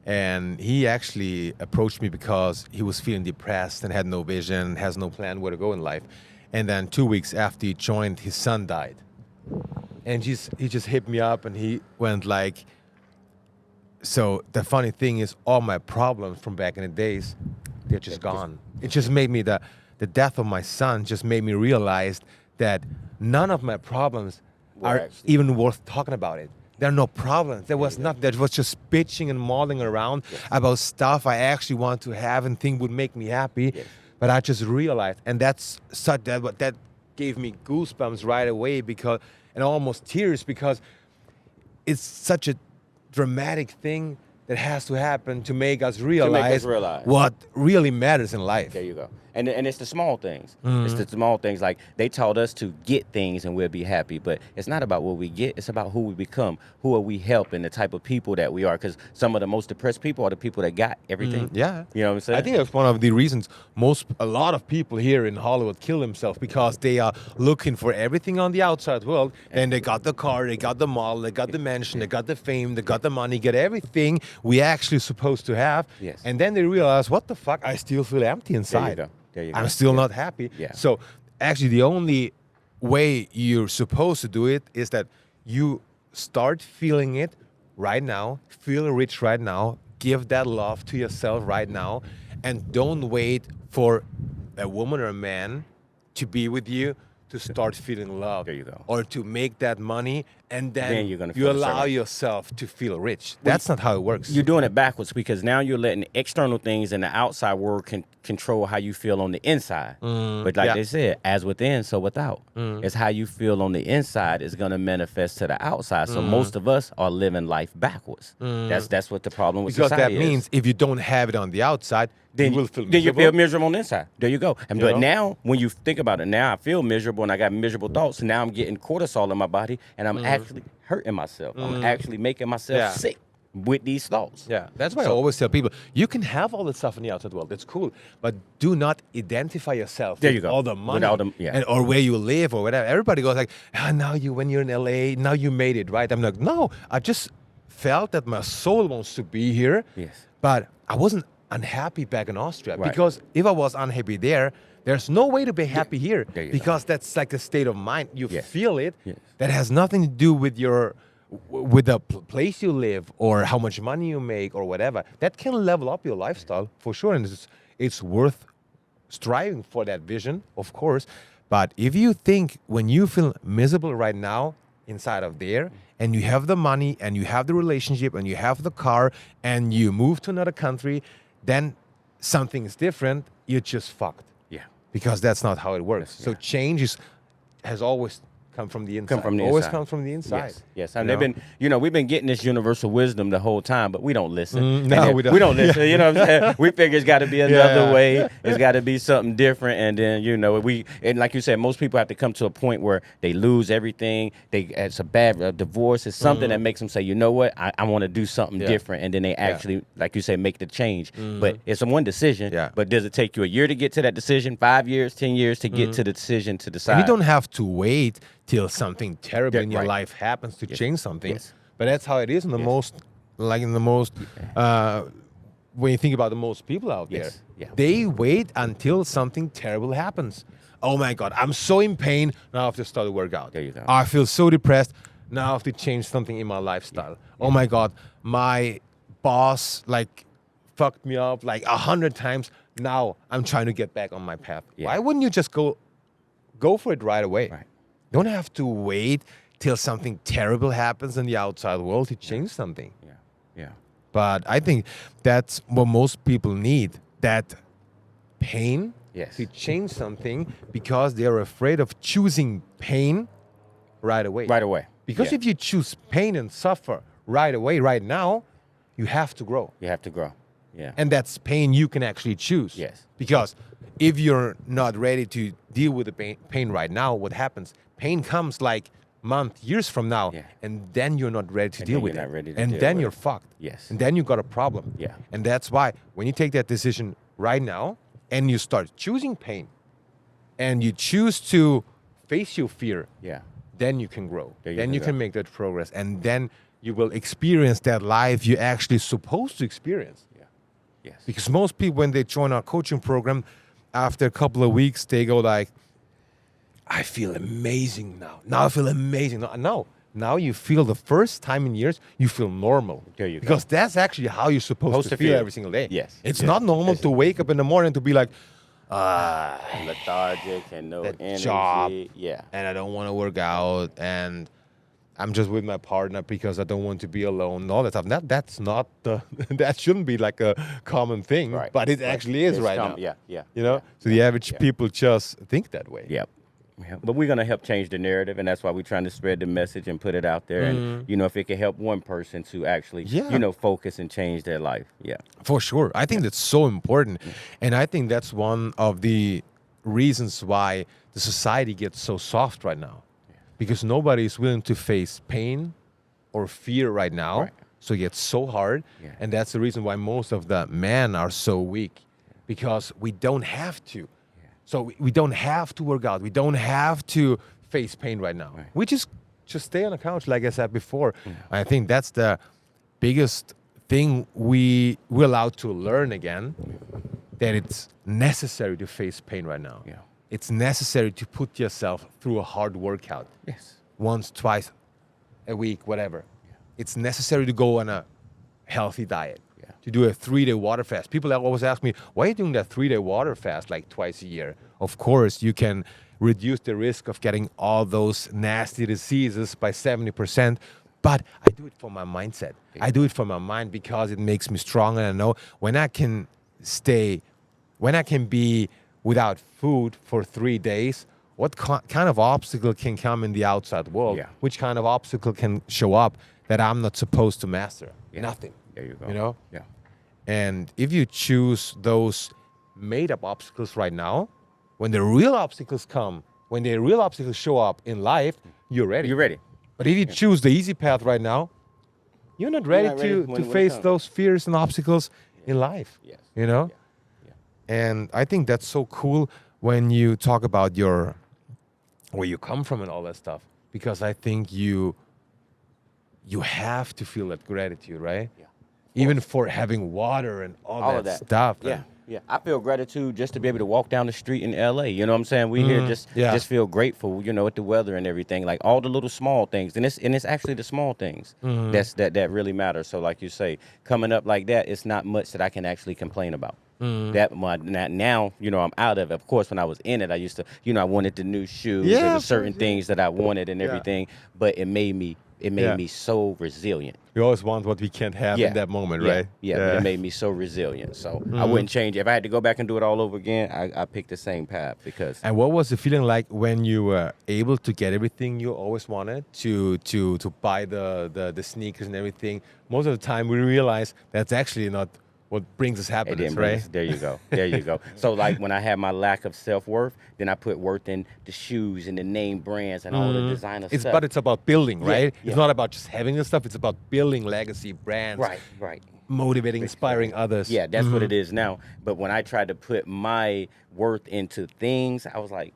and he actually approached me because he was feeling depressed and had no vision, has no plan where to go in life. And then 2 weeks after he joined, his son died. And he just hit me up and he went like, so the funny thing is, all my problems from back in the days, they're just gone. It just made me, the death of my son just made me realize that none of my problems are even worth talking about it. There are no problems. There was nothing. There was just bitching and mulling around about stuff I actually want to have and think would make me happy. But I just realized, and that gave me goosebumps right away, and almost tears, because it's such a dramatic thing that has to happen to make us realize what really matters in life. There you go. And it's the small things. It's the small things. Like, they taught us to get things and we'll be happy. But it's not about what we get. It's about who we become. Who are we helping? The type of people that we are. Because some of the most depressed people are the people that got everything. Yeah. You know what I'm saying? I think that's one of the reasons a lot of people here in Hollywood kill themselves, because they are looking for everything on the outside world. And they got the car, they got the model, they got the mansion, they got the fame, they got the money, get everything we actually supposed to have. And then they realize, what the fuck? I still feel empty inside. There you go. I'm still not happy. So actually, the only way you're supposed to do it is that you start feeling it right now, feel rich right now, give that love to yourself right now, and don't wait for a woman or a man to be with you to start feeling love. There you go. Or to make that money, and then you're gonna you feel allow certain. yourself to feel rich. That's not how it works. You're doing it backwards because now you're letting external things in the outside world control how you feel on the inside. But like they said, as within, so without. It's how you feel on the inside is going to manifest to the outside. So most of us are living life backwards. That's what the problem with because society that is. means if you don't have it on the outside, Then you will feel then you miserable. feel miserable on the inside. There you go. And but know? now, when you think about it, now I feel miserable and I got miserable thoughts. And now I'm getting cortisol in my body and I'm actually hurting myself. I'm actually making myself sick with these thoughts. Yeah, that's why I always tell people, you can have all the stuff in the outside world. It's cool, but do not identify yourself There with you go. all the money or where you live or whatever. Everybody goes like, now when you're in LA, now you made it, right? I'm like, no, I just felt that my soul wants to be here. Yes. But I wasn't unhappy back in Austria Right. because if I was unhappy there's no way to be happy here There you because that's like a state of mind. You Yes. feel it. Yes. That has nothing to do with with the place you live or how much money you make or whatever. That can level up your lifestyle for sure, and it's worth striving for that vision, of course. But if you think when you feel miserable right now inside of there, and you have the money and you have the relationship and you have the car and you move to another country, then something is different. You're just fucked. Yeah. Because that's not how it works. So change has always come from the inside. Always comes from the inside. Yes, yes. And they've been, we've been getting this universal wisdom the whole time, but we don't listen. No, we don't. We don't listen. You know what I'm saying? We figure it's got to be another way. It's got to be something different. And then, and like you said, most people have to come to a point where they lose everything. It's a bad divorce. It's something that makes them say, you know what? I want to do something different. And then they actually, like you said, make the change. But it's a one decision. Yeah. But does it take you a year to get to that decision? 5 years, 10 years to get to the decision to decide? And you don't have to wait till something terrible in your right. life happens to change something. Yes. But that's how it is in the most, when you think about the most people out there. Yes. Yeah. They wait until something terrible happens. Oh my God, I'm so in pain, now I have to start to work out. There you go. I feel so depressed, now I have to change something in my lifestyle. Oh my God, my boss fucked me up 100 times, now I'm trying to get back on my path. Yeah. Why wouldn't you just go for it right away? Right. You don't have to wait till something terrible happens in the outside world to change something. Yeah. Yeah. But I think that's what most people need, that pain to change something because they're afraid of choosing pain right away. Right away. Because if you choose pain and suffer right away, right now, you have to grow. You have to grow. Yeah. And that's pain you can actually choose. Yes. Because if you're not ready to deal with the pain right now, what happens? Pain comes years from now, and then you're not ready to deal with it. And then you're fucked. Yes. And then you got a problem. Yeah. And that's why when you take that decision right now and you start choosing pain and you choose to face your fear, then you can grow. Then you can make that progress. And then you will experience that life you're actually supposed to experience. Yeah. Yes. Because most people, when they join our coaching program, after a couple of weeks, they go I feel amazing now. Now I feel amazing. No. Now you feel the first time in years, you feel normal. There you go. Because that's actually how you're supposed to feel every single day. Yes. It's not normal to wake up in the morning to be like, lethargic and no that energy. job. Yeah. And I don't want to work out. And I'm just with my partner because I don't want to be alone. All that stuff. That's not that shouldn't be a common thing. Right. But it actually is right now. Yeah. Yeah. So the average people just think that way. Yep. Yeah. But we're going to help change the narrative, and that's why we're trying to spread the message and put it out there. And, if it can help one person to actually, focus and change their life. Yeah. For sure. I think that's so important. And I think that's one of the reasons why the society gets so soft right now. Because nobody is willing to face pain or fear right now. Right. So it gets so hard. Yeah. And that's the reason why most of the men are so weak. Because we don't have to. So we don't have to work out. We don't have to face pain right now. Right. We just stay on the couch, like I said before. I think that's the biggest thing we're allowed to learn again, that it's necessary to face pain right now. Yeah. It's necessary to put yourself through a hard workout. Yes. Once, twice a week, whatever. Yeah. It's necessary to go on a healthy diet. To do a 3-day water fast. People always ask me, why are you doing that 3-day water fast twice a year? Of course, you can reduce the risk of getting all those nasty diseases by 70%. But I do it for my mindset. I do it for my mind because it makes me strong. And I know when I can be without food for 3 days, what kind of obstacle can come in the outside world? Yeah. Which kind of obstacle can show up that I'm not supposed to master? Yeah. Nothing. There you go. You know? Yeah. And if you choose those made-up obstacles right now, when the real obstacles come, when the real obstacles show up in life, you're ready. You're ready. But if you choose the easy path right now, you're not ready, to face those fears and obstacles in life. Yes. You know? Yeah. And I think that's so cool when you talk about where you come from and all that stuff. Because I think you have to feel that gratitude, right? Yeah. Even for having water and all of that stuff. Yeah. Yeah, I feel gratitude just to be able to walk down the street in LA. You know what I'm saying? We here just feel grateful, you know, with the weather and everything, like all the little small things. And it's actually the small things that really matter. So like you say, coming up like that, it's not much that I can actually complain about. Now, you know, I'm out of it. Of course, when I was in it, I used to, you know, I wanted the new shoes. Yeah, there were certain things that I wanted and everything, but it made me so resilient. We always want what we can't have in that moment, right? Yeah, but it made me so resilient. So I wouldn't change it. If I had to go back and do it all over again, I picked the same path because. And what was the feeling like when you were able to get everything you always wanted, to buy the sneakers and everything? Most of the time we realize that's actually not what brings us happiness, right? There you go. There you go. So like when I had my lack of self-worth, then I put worth in the shoes and the name brands and all the designer stuff. But it's about building, right? Yeah. It's not about just having the stuff. It's about building legacy brands. Right. Motivating, inspiring others. Yeah, that's what it is now. But when I tried to put my worth into things, I was like,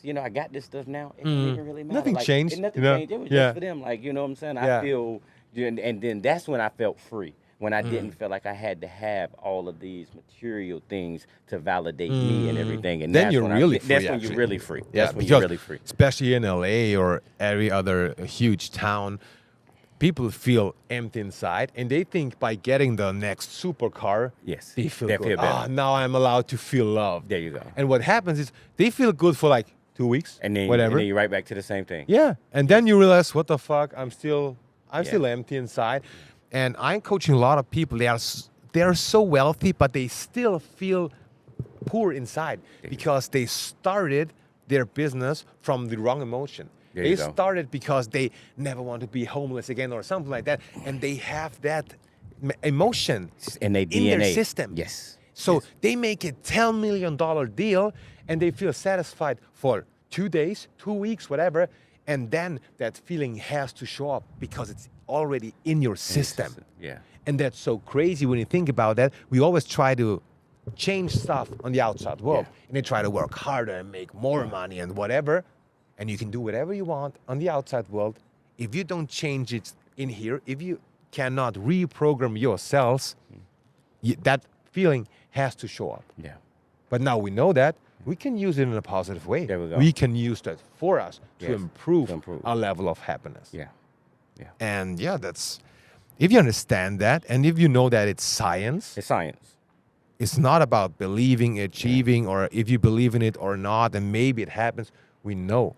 you know, I got this stuff now. It doesn't even really matter. Nothing changed. Nothing changed. It was just for them. Like, you know what I'm saying? I feel, and then that's when I felt free. When I didn't feel like I had to have all of these material things to validate me and everything. And then you're really free. That's when you're really free. Yeah, that's when you're really free. Especially in LA or every other huge town, people feel empty inside, and they think by getting the next supercar, they feel good. Feel better. Now I'm allowed to feel loved. There you go. And what happens is they feel good for like 2 weeks, and then whatever. And then you're right back to the same thing. Yeah, and then you realize, what the fuck? I'm still empty inside. And I'm coaching a lot of people. They are so wealthy, but they still feel poor inside because they started their business from the wrong emotion. They started because they never want to be homeless again or something like that, and they have that emotion in their system. Yes. So they make a $10 million deal, and they feel satisfied for 2 days, 2 weeks, whatever, and then that feeling has to show up because it's already in your system. Yeah. And that's so crazy when you think about that. We always try to change stuff on the outside world, and they try to work harder and make more money and whatever. And you can do whatever you want on the outside world. If you don't change it in here, if you cannot reprogram yourselves, that feeling has to show up. Yeah. But now we know that. We can use it in a positive way. There we go. We can use that for us to improve our level of happiness. Yeah. And that's, if you understand that, and if you know that it's science. It's not about believing, achieving, or if you believe in it or not, and maybe it happens. We know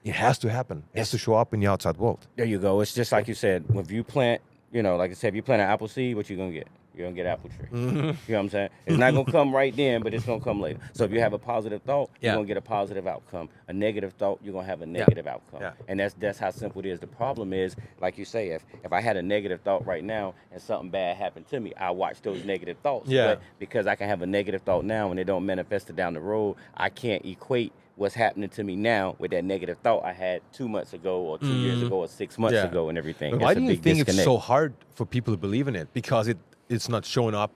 it has to happen. It has to show up in the outside world. There you go. It's just like you said. If you plant, you know, like I said, if you plant an apple seed, what you gonna get? You're going to get apple tree. You know what I'm saying? It's not going to come right then, but it's going to come later. So if you have a positive thought, you're going to get a positive outcome. A negative thought, you're going to have a negative outcome. Yeah. And that's how simple it is. The problem is, like you say, if I had a negative thought right now and something bad happened to me, I watch those negative thoughts. Yeah. But because I can have a negative thought now and it don't manifest it down the road, I can't equate what's happening to me now with that negative thought I had 2 months ago or 2 years ago or 6 months ago and everything. But why do you think it's so hard for people to believe in it? Because it's not showing up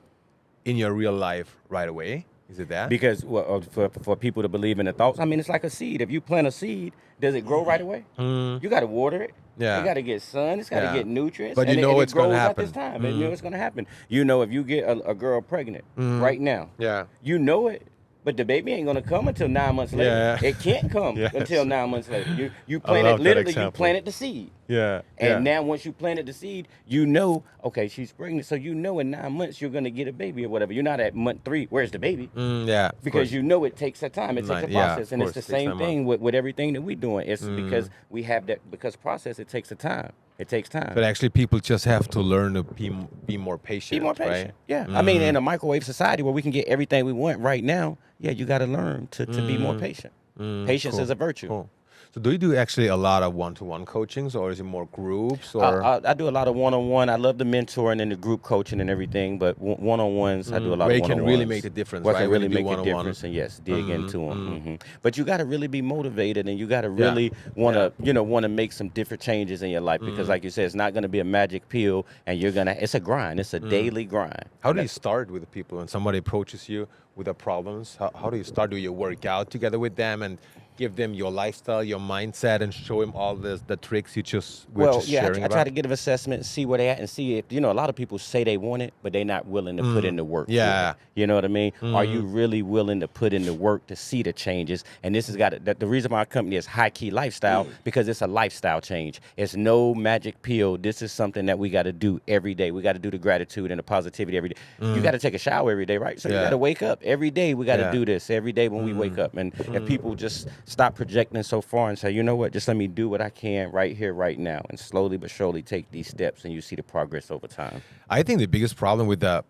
in your real life right away? Is it that? Because for people to believe in the thoughts, I mean, it's like a seed. If you plant a seed, does it grow right away? You got to water it. Yeah. You got to get sun. It's got to get nutrients. But you know it's going to happen. At this time. You know it's going to happen. You know, if you get a girl pregnant right now, yeah, you know it. But the baby ain't gonna come until 9 months later. Yeah. It can't come Yes. until 9 months later. You I planted love that literally. You example. planted the seed. Yeah. And now once you planted the seed, you know, okay, she's pregnant. So you know in 9 months you're gonna get a baby or whatever. You're not at month 3. Where's the baby? Yeah. Because you know it takes a time. It takes a process, and it's the same thing with everything that we're doing. It's because we have that process. It takes a time. It takes time. But actually, people just have to learn to be more patient. Be more patient. Right? Yeah. I mean, in a microwave society where we can get everything we want right now, yeah, you got to learn to be more patient. Patience is a virtue. Cool. So do you do actually a lot of one-to-one coachings, or is it more groups? Or I do a lot of one-on-one. I love the mentoring and the group coaching and everything, but one-on-ones, I do a lot where of you can one-on-ones. really make the difference, Where right? can really When you make do a difference, and yes, dig into them. But you got to really be motivated, and you got to really want to, want to make some different changes in your life because, like you said, it's not going to be a magic pill, and it's a grind. It's a daily grind. How do you start with the people when somebody approaches you with their problems? How do you start? Do you work out together with them and give them your lifestyle, your mindset, and show them all the tricks you just were just sharing I about? try to get an assessment, see where they at, and see if, a lot of people say they want it, but they're not willing to put in the work. Yeah. For it. You know what I mean? Are you really willing to put in the work to see the changes? And this has got the reason my company is High Key Lifestyle, because it's a lifestyle change. It's no magic pill. This is something that we got to do every day. We got to do the gratitude and the positivity every day. You got to take a shower every day, right? So you got to wake up every day. We got to do this every day when we wake up. And if people just stop projecting so far and say, you know what, just let me do what I can right here, right now, and slowly but surely take these steps, and you see the progress over time. I think the biggest problem with the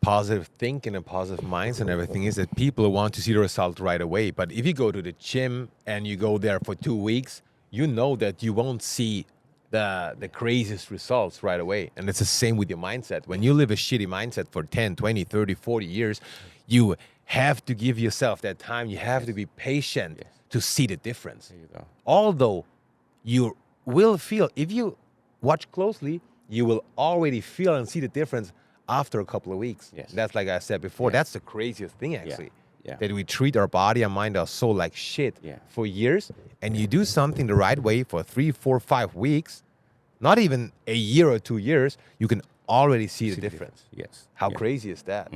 positive thinking and positive minds and everything is that people want to see the result right away. But if you go to the gym and you go there for 2 weeks, you know that you won't see the craziest results right away. And it's the same with your mindset. When you live a shitty mindset for 10, 20, 30, 40 years, you have to give yourself that time. You have to be patient to see the difference. There you go. Although you will feel, if you watch closely, you will already feel and see the difference after a couple of weeks. Yes. That's like I said before, that's the craziest thing actually. Yeah. That we treat our body and mind, our soul like shit for years, and you do something the right way for 3, 4, 5 weeks, not even a year or 2 years, you can already see the difference. Yes. How crazy is that?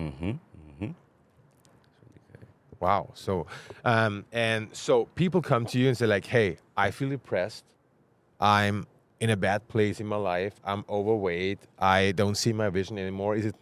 Wow. So, and so people come to you and say like, hey, I feel depressed. I'm in a bad place in my life. I'm overweight. I don't see my vision anymore. Is it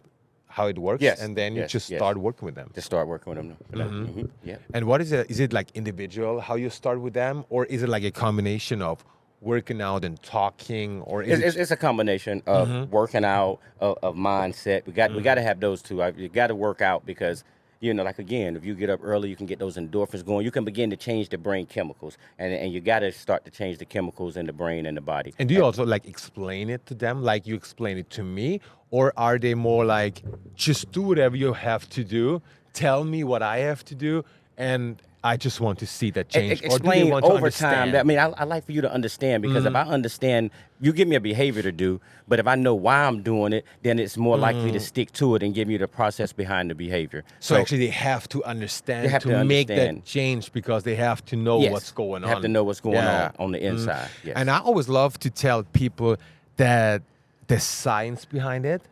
how it works? Yes. And then you just start working with them. Just start working with them. Yeah. And what is it? Is it like individual, how you start with them? Or is it like a combination of working out and talking? Or is it's a combination of working out, of mindset. We got to have those two. You got to work out because, like again, if you get up early, you can get those endorphins going. You can begin to change the brain chemicals, and you got to start to change the chemicals in the brain and the body. And do you also like explain it to them, like you explain it to me, or are they more like just do whatever you have to do, tell me what I have to do, and I just want to see that change? Explain or do they want to over time. I like for you to understand, because if I understand, you give me a behavior to do, but if I know why I'm doing it, then it's more likely to stick to it and give you the process behind the behavior. So actually, they have to understand to make that change, because they have to know what's going on. They have to know what's going on the inside. Yes. And I always love to tell people that the science behind it,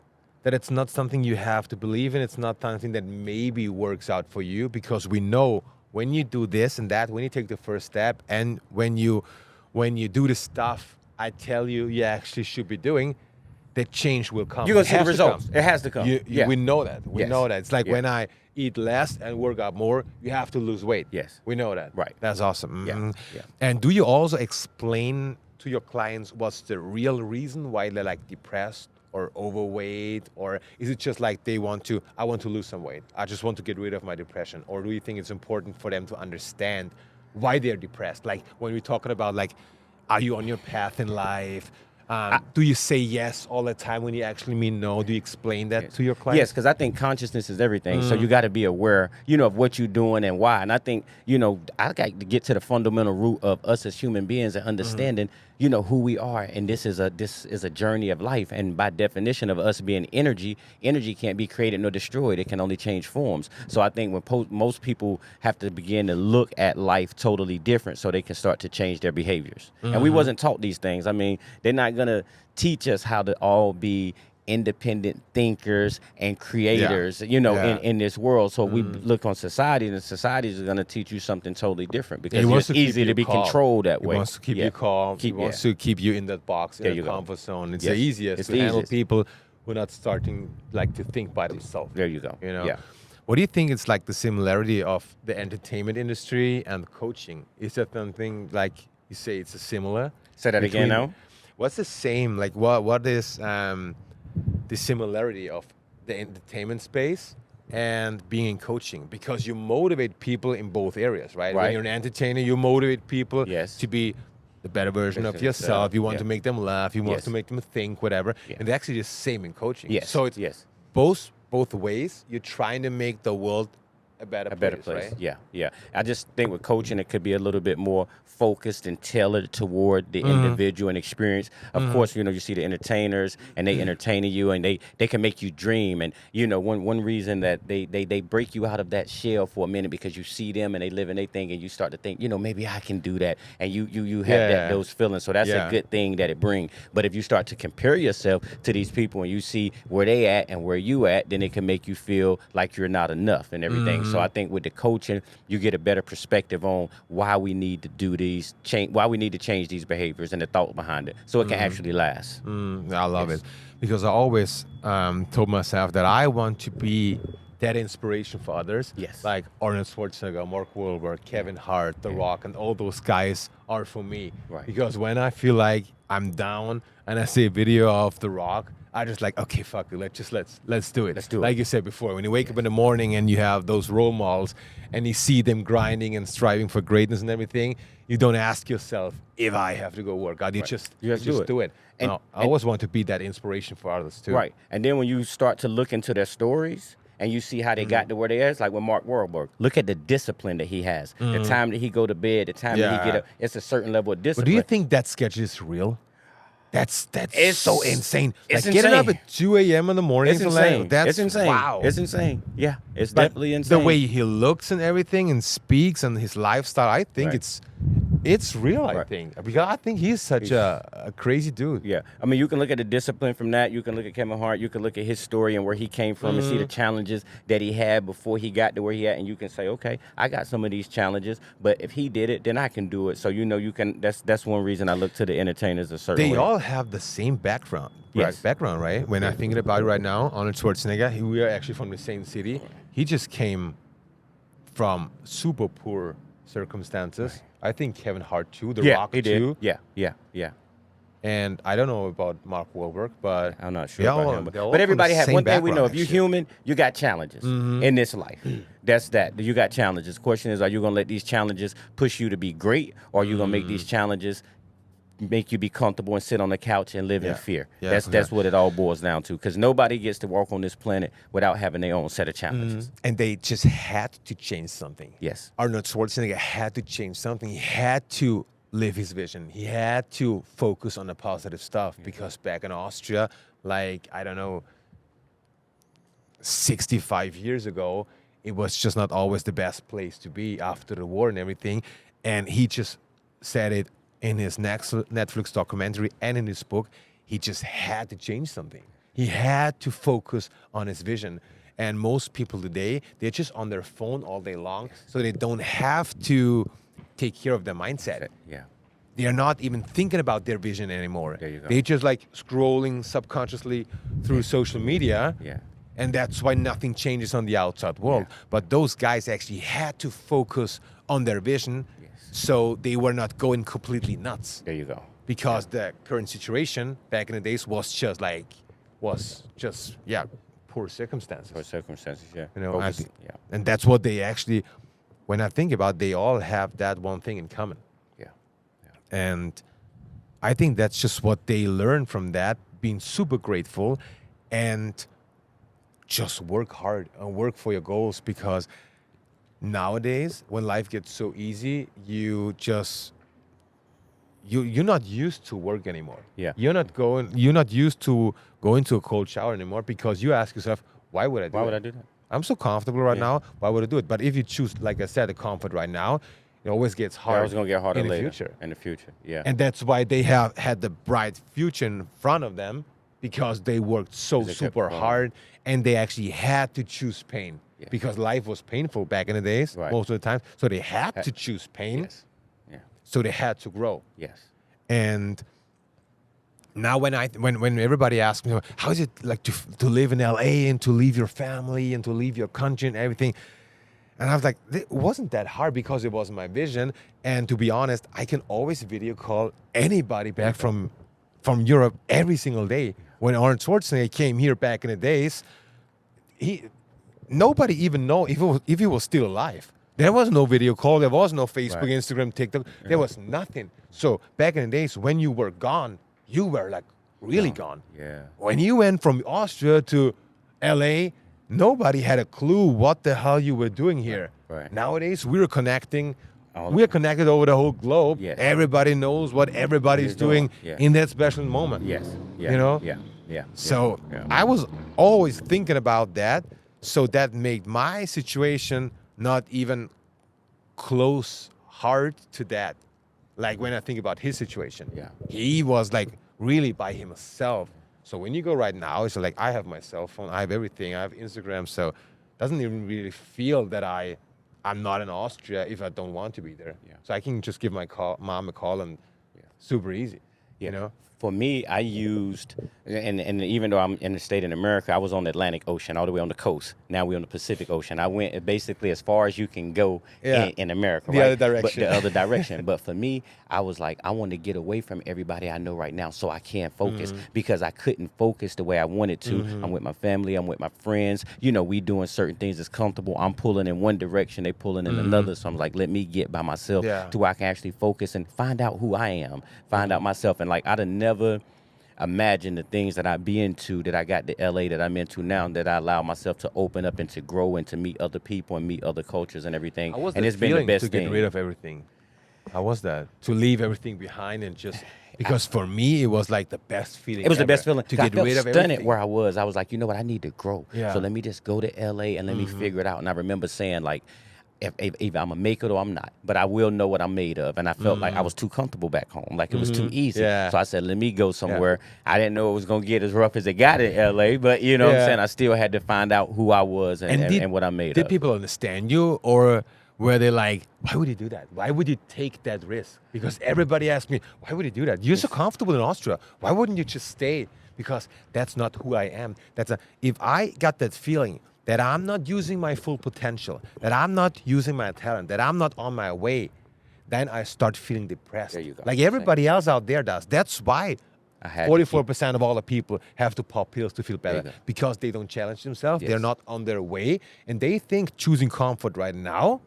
that it's not something you have to believe in. It's not something that maybe works out for you, because we know when you do this and that, when you take the first step, and when you do the stuff I tell you actually should be doing, the change will come. You're going to see the results. It has to come. We know that. We know that. It's like when I eat less and work out more, you have to lose weight. Yes. We know that. Right. That's awesome. Yeah. And do you also explain to your clients what's the real reason why they're like depressed or overweight, or is it just like I want to lose some weight, I just want to get rid of my depression? Or do you think it's important for them to understand why they're depressed? Like when we're talking about like, are you on your path in life? Do you say yes all the time when you actually mean no? Do you explain that to your clients? Yes, because I think consciousness is everything. So you got to be aware, of what you're doing and why. And I think, I got to get to the fundamental root of us as human beings and understanding, who we are. And this is a journey of life. And by definition of us being energy can't be created nor destroyed. It can only change forms. So I think when most people have to begin to look at life totally different, so they can start to change their behaviors. And we wasn't taught these things. I mean, they're not going to teach us how to all be independent thinkers and creators, in this world. So we look on society, and society is going to teach you something totally different because it's easy to be controlled that way. It wants to keep you calm. It wants to keep you in that box, in the comfort zone. It's the easiest to handle people who are not starting to think by themselves. There you go. What do you think is the similarity of the entertainment industry and coaching? Is that something you say it's a similar? Say that again now. What's the same? What is the similarity of the entertainment space and being in coaching? Because you motivate people in both areas, right? When you're an entertainer, you motivate people to be the better version of yourself. You want to make them laugh. You want to make them think, whatever. And actually the same in coaching. So it's both ways. You're trying to make the world a better place. Right? Yeah. I just think with coaching, it could be a little bit more focused and tailored toward the individual and experience. Of course, you see the entertainers and they entertaining you and they can make you dream. And, one reason that they break you out of that shell for a minute because you see them and they live in their thing and you start to think, maybe I can do that. And you have those feelings. So that's a good thing that it brings. But if you start to compare yourself to these people and you see where they at and where you at, then it can make you feel like you're not enough and everything. So I think with the coaching, you get a better perspective on why we need to do why we need to change these behaviors and the thought behind it, so it can actually last. I love it, because I always told myself that I want to be that inspiration for others. Like Arnold Schwarzenegger, Mark Wahlberg, Kevin Hart, The Rock, and all those guys are for me. Because when I feel like I'm down and I see a video of The Rock, I just okay, fuck it, let's do it. Let's do it. Like you said before, when you wake up in the morning and you have those role models and you see them grinding and striving for greatness and everything, you don't ask yourself, if I have to go work out, you just do it. And I always want to be that inspiration for others too. Right. And then when you start to look into their stories and you see how they got to where they are, it's like with Mark Wahlberg. Look at the discipline that he has. The time that he go to bed, the time that he get up, it's a certain level of discipline. But do you think that sketch is real? That's so insane. It's getting up at 2 a.m. in the morning. It's insane. That's insane. Wow. It's insane. Yeah, it's definitely insane. The way he looks and everything and speaks and his lifestyle, I think it's real, I think. Because I think he's such a crazy dude. Yeah. I mean, you can look at the discipline from that. You can look at Kevin Hart. You can look at his story and where he came from and see the challenges that he had before he got to where he at. And you can say, okay, I got some of these challenges, but if he did it, then I can do it. So, you can, that's one reason I look to the entertainers a certain way. They all have the same background. Background, right? When I'm thinking about it right now, Arnold Schwarzenegger, we are actually from the same city. He just came from super poor circumstances. I think Kevin Hart too, The Rock too. Yeah. And I don't know about Mark Wahlberg, but I'm not sure about him. But everybody has one thing we know: if you're human, you got challenges in this life. That's that. You got challenges. The question is, are you gonna let these challenges push you to be great, or are you gonna make these challenges make you be comfortable and sit on the couch and live in fear? That's what it all boils down to, because nobody gets to walk on this planet without having their own set of challenges. And they just had to change something. Yes. Arnold Schwarzenegger had to change something. He had to live his vision. He had to focus on the positive stuff, because back in Austria, 65 years ago, it was just not always the best place to be after the war and everything. And he just said it in his Netflix documentary and in his book. He just had to change something. He had to focus on his vision. And most people today, they're just on their phone all day long, so they don't have to take care of their mindset. Yeah. They're not even thinking about their vision anymore. There you go. They're just scrolling subconsciously through social media. Yeah. And that's why nothing changes on the outside world. But those guys actually had to focus on their vision, so they were not going completely nuts. There you go. Because the current situation back in the days was just poor circumstances. Poor circumstances, yeah. And that's what they actually, when I think about it, they all have that one thing in common. Yeah. And I think that's just what they learned from that, being super grateful and just work hard and work for your goals, because nowadays when life gets so easy, you're not used to work anymore. Yeah. You're not used to going to a cold shower anymore, because you ask yourself, why would I do that? I'm so comfortable right now. Why would I do it? But if you choose, like I said, the comfort right now, it always gets harder. It's going to get harder in later. The future. In the future, yeah. And that's why they have had the bright future in front of them, because they worked so super hard and they actually had to choose pain because life was painful back in the days most of the time. So they had to choose pain. Yes. Yeah. So they had to grow. Yes. And now when everybody asks me, how is it like to live in LA and to leave your family and to leave your country and everything? And I was like, it wasn't that hard because it wasn't my vision. And to be honest, I can always video call anybody back from Europe every single day. When Arnold Schwarzenegger came here back in the days, nobody even know if he was still alive. There was no video call. There was no Facebook, Instagram, TikTok. There was nothing. So back in the days, when you were gone, you were like really gone. Yeah. When you went from Austria to LA, nobody had a clue what the hell you were doing here. Right. Nowadays, we're connecting. We're connected over the whole globe. Yes. Everybody knows what everybody's doing in that special moment. Yes. Yeah. You know? Yeah. So I was always thinking about that. So that made my situation not even close hard to that. Like when I think about his situation. Yeah. He was like really by himself. So when you go right now, it's like I have my cell phone, I have everything, I have Instagram. So it doesn't even really feel that I'm not in Austria if I don't want to be there. Yeah. So I can just give my mom a call and super easy. You know? For me, I used, and even though I'm in the state in America, I was on the Atlantic Ocean, all the way on the coast. Now we're on the Pacific Ocean. I went basically as far as you can go in America. The other direction. But the other direction. But for me, I was like, I want to get away from everybody I know right now so I can focus because I couldn't focus the way I wanted to. I'm with my family. I'm with my friends. You know, we doing certain things that's comfortable. I'm pulling in one direction. They pulling in another. So I'm like, let me get by myself to where I can actually focus and find out who I am, find out myself. And like, I'd have never imagine the things that I'd be into, that I got to LA that I'm into now, that I allow myself to open up and to grow and to meet other people and meet other cultures and everything. And it's been the best thing to get rid of everything. How was that? To leave everything behind and just because for me it was like the best feeling. It was the best feeling to get rid of everything. Where I was like, you know what, I need to grow. Yeah. So let me just go to LA and let me figure it out. And I remember saying like, if I'm gonna make it or I'm not, but I will know what I'm made of. And I felt like I was too comfortable back home, like it was too easy. Yeah. So I said, let me go somewhere. I didn't know it was gonna get as rough as it got in LA, but you know what I'm saying? I still had to find out who I was and what I made of. Did people understand you, or were they like, why would you do that? Why would you take that risk? Because everybody asked me, why would you do that? You're so comfortable in Austria. Why wouldn't you just stay? Because that's not who I am. If I got that feeling that I'm not using my full potential, that I'm not using my talent, that I'm not on my way, then I start feeling depressed. There you go. Like everybody else out there does. That's why 44% of all the people have to pop pills to feel better, because they don't challenge themselves. They're not on their way, and they think choosing comfort right now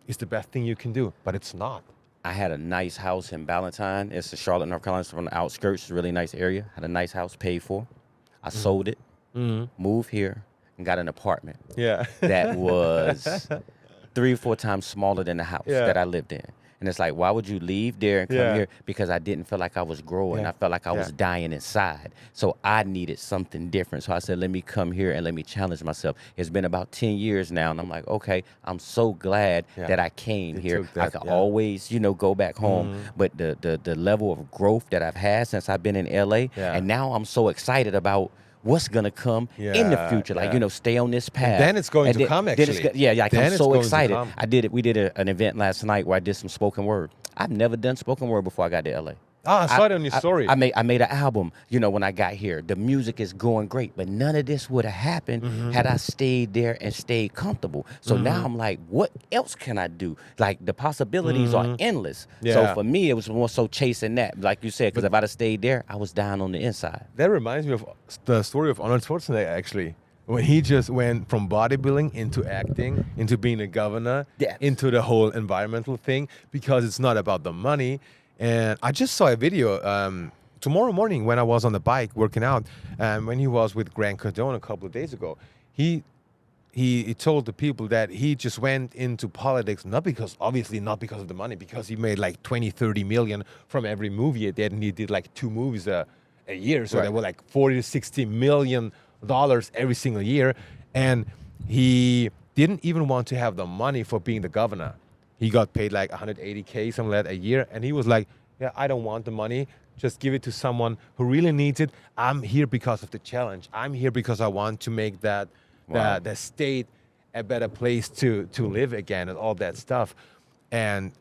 is the best thing you can do, but it's not. I had a nice house in Ballantyne. It's in Charlotte, North Carolina. It's from the outskirts. It's a really nice area. Had a nice house, paid for. I sold it, moved here, and got an apartment that was 3 or 4 times smaller than the house that I lived in. And it's like, why would you leave there and come here? Because I didn't feel like I was growing. I felt like I was dying inside. So I needed something different. So I said, let me come here and let me challenge myself. It's been about 10 years now. And I'm like, okay, I'm so glad that I came here. I could always, go back home. But the level of growth that I've had since I've been in LA, and now I'm so excited about what's gonna come in the future, like stay on this path. And then it's going to come. Actually, I'm so excited. We did an event last night where I did some spoken word. I've never done spoken word before I got to LA. I saw it on your story. I made an album, when I got here. The music is going great, but none of this would have happened had I stayed there and stayed comfortable. So now I'm like, what else can I do? Like the possibilities are endless. So for me, it was more so chasing that, like you said, because if I'd have stayed there, I was down on the inside. That reminds me of the story of Arnold Schwarzenegger, actually. When he just went from bodybuilding into acting, into being a governor, into the whole environmental thing, because it's not about the money. And I just saw a video tomorrow morning when I was on the bike working out, when he was with Grant Cardone a couple of days ago. He told the people that he just went into politics, obviously not because of the money, because he made like 20, 30 million from every movie he did, and he did like 2 movies a year. So there were like 40 to 60 million dollars every single year. And he didn't even want to have the money for being the governor. He got paid like $180K, something like that, a year. And he was like, Yeah, I don't want the money. Just give it to someone who really needs it. I'm here because of the challenge. I'm here because I want to make that the state a better place to live again and all that stuff. And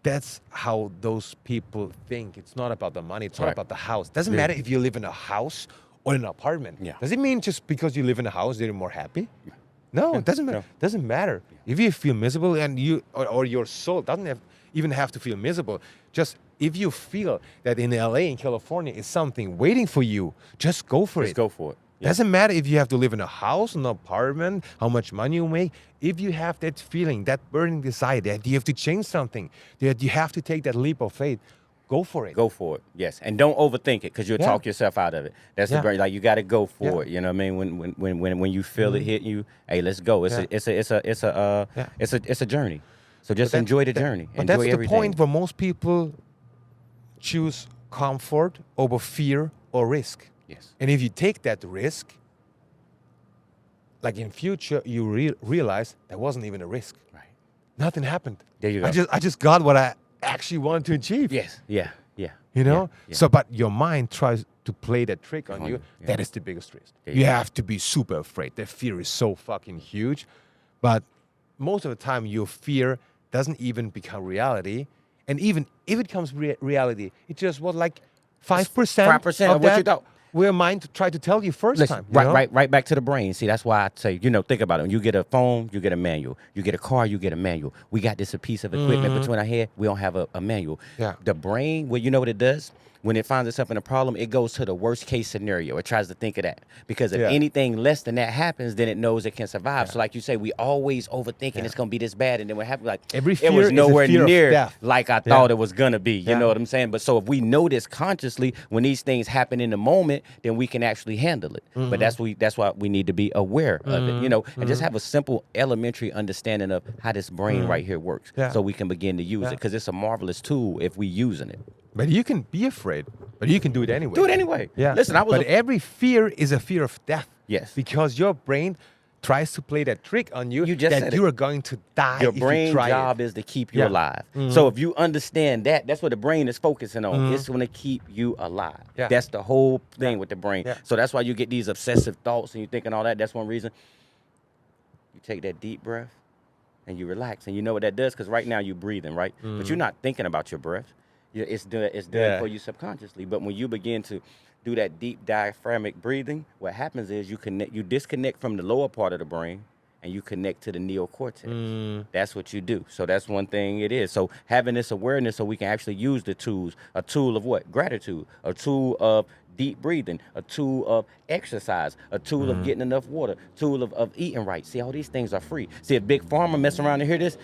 that's how those people think. It's not about the money. It's not about the house. Doesn't matter if you live in a house or in an apartment. Yeah. Does it mean just because you live in a house you're more happy? No, it doesn't matter. Doesn't matter. If you feel miserable and you or your soul doesn't even have to feel miserable. Just if you feel that in LA, in California, is something waiting for you, just go for it. Just go for it. Yeah. Doesn't matter if you have to live in a house, an apartment, how much money you make. If you have that feeling, that burning desire, that you have to change something, that you have to take that leap of faith, go for it. Go for it. Yes, and don't overthink it because you'll talk yourself out of it. That's the brain. Like you got to go for it. You know what I mean? When you feel it hit you, hey, let's go. It's a journey. So just enjoy the journey. But that's the point where most people choose comfort over fear or risk. Yes. And if you take that risk, like in future, you realize that wasn't even a risk. Right. Nothing happened. There you go. I just got what I actually wanted to achieve. Yes. Yeah. You know? Yeah. So, but your mind tries to play that trick on you. Yeah. That is the biggest risk. You have to be super afraid. The fear is so fucking huge. But most of the time, your fear doesn't even become reality. And even if it becomes reality, it just was like 5% 5% of what you thought. Where mind tried to tell you first time. Right back to the brain. See, that's why I say, think about it. When you get a phone, you get a manual. You get a car, you get a manual. We got this a piece of equipment between our head. We don't have a manual. Yeah. The brain, well, you know what it does? When it finds itself in a problem, it goes to the worst case scenario. It tries to think of that. Because if anything less than that happens, then it knows it can survive. So like you say, we always overthinking it's going to be this bad. And then what happens, like, every fear it was nowhere is a fear near of death. like I thought it was going to be. You know what I'm saying? But so if we know this consciously, when these things happen in the moment, then we can actually handle it. But that's why we need to be aware of it, and just have a simple elementary understanding of how this brain right here works. So we can begin to use it. Because it's a marvelous tool if we using it. But you can be afraid, but you can do it anyway. Do it anyway. Yeah. Listen, But every fear is a fear of death. Yes. Because your brain tries to play that trick on you, that you are going to die. Your brain's job is to keep you alive. So if you understand that, that's what the brain is focusing on. It's going to keep you alive. That's the whole thing with the brain. So that's why you get these obsessive thoughts and you're thinking all that. That's one reason. You take that deep breath and you relax. And you know what that does? Because right now you're breathing, right? But you're not thinking about your breath. It's done for you subconsciously. But when you begin to do that deep diaphragmatic breathing, what happens is you disconnect from the lower part of the brain and you connect to the neocortex. That's what you do. So that's one thing it is. So having this awareness so we can actually use the tools, a tool of what? Gratitude, a tool of deep breathing, a tool of exercise, a tool of getting enough water, tool of eating right. See, all these things are free. See, if Big Pharma mess around and hear this,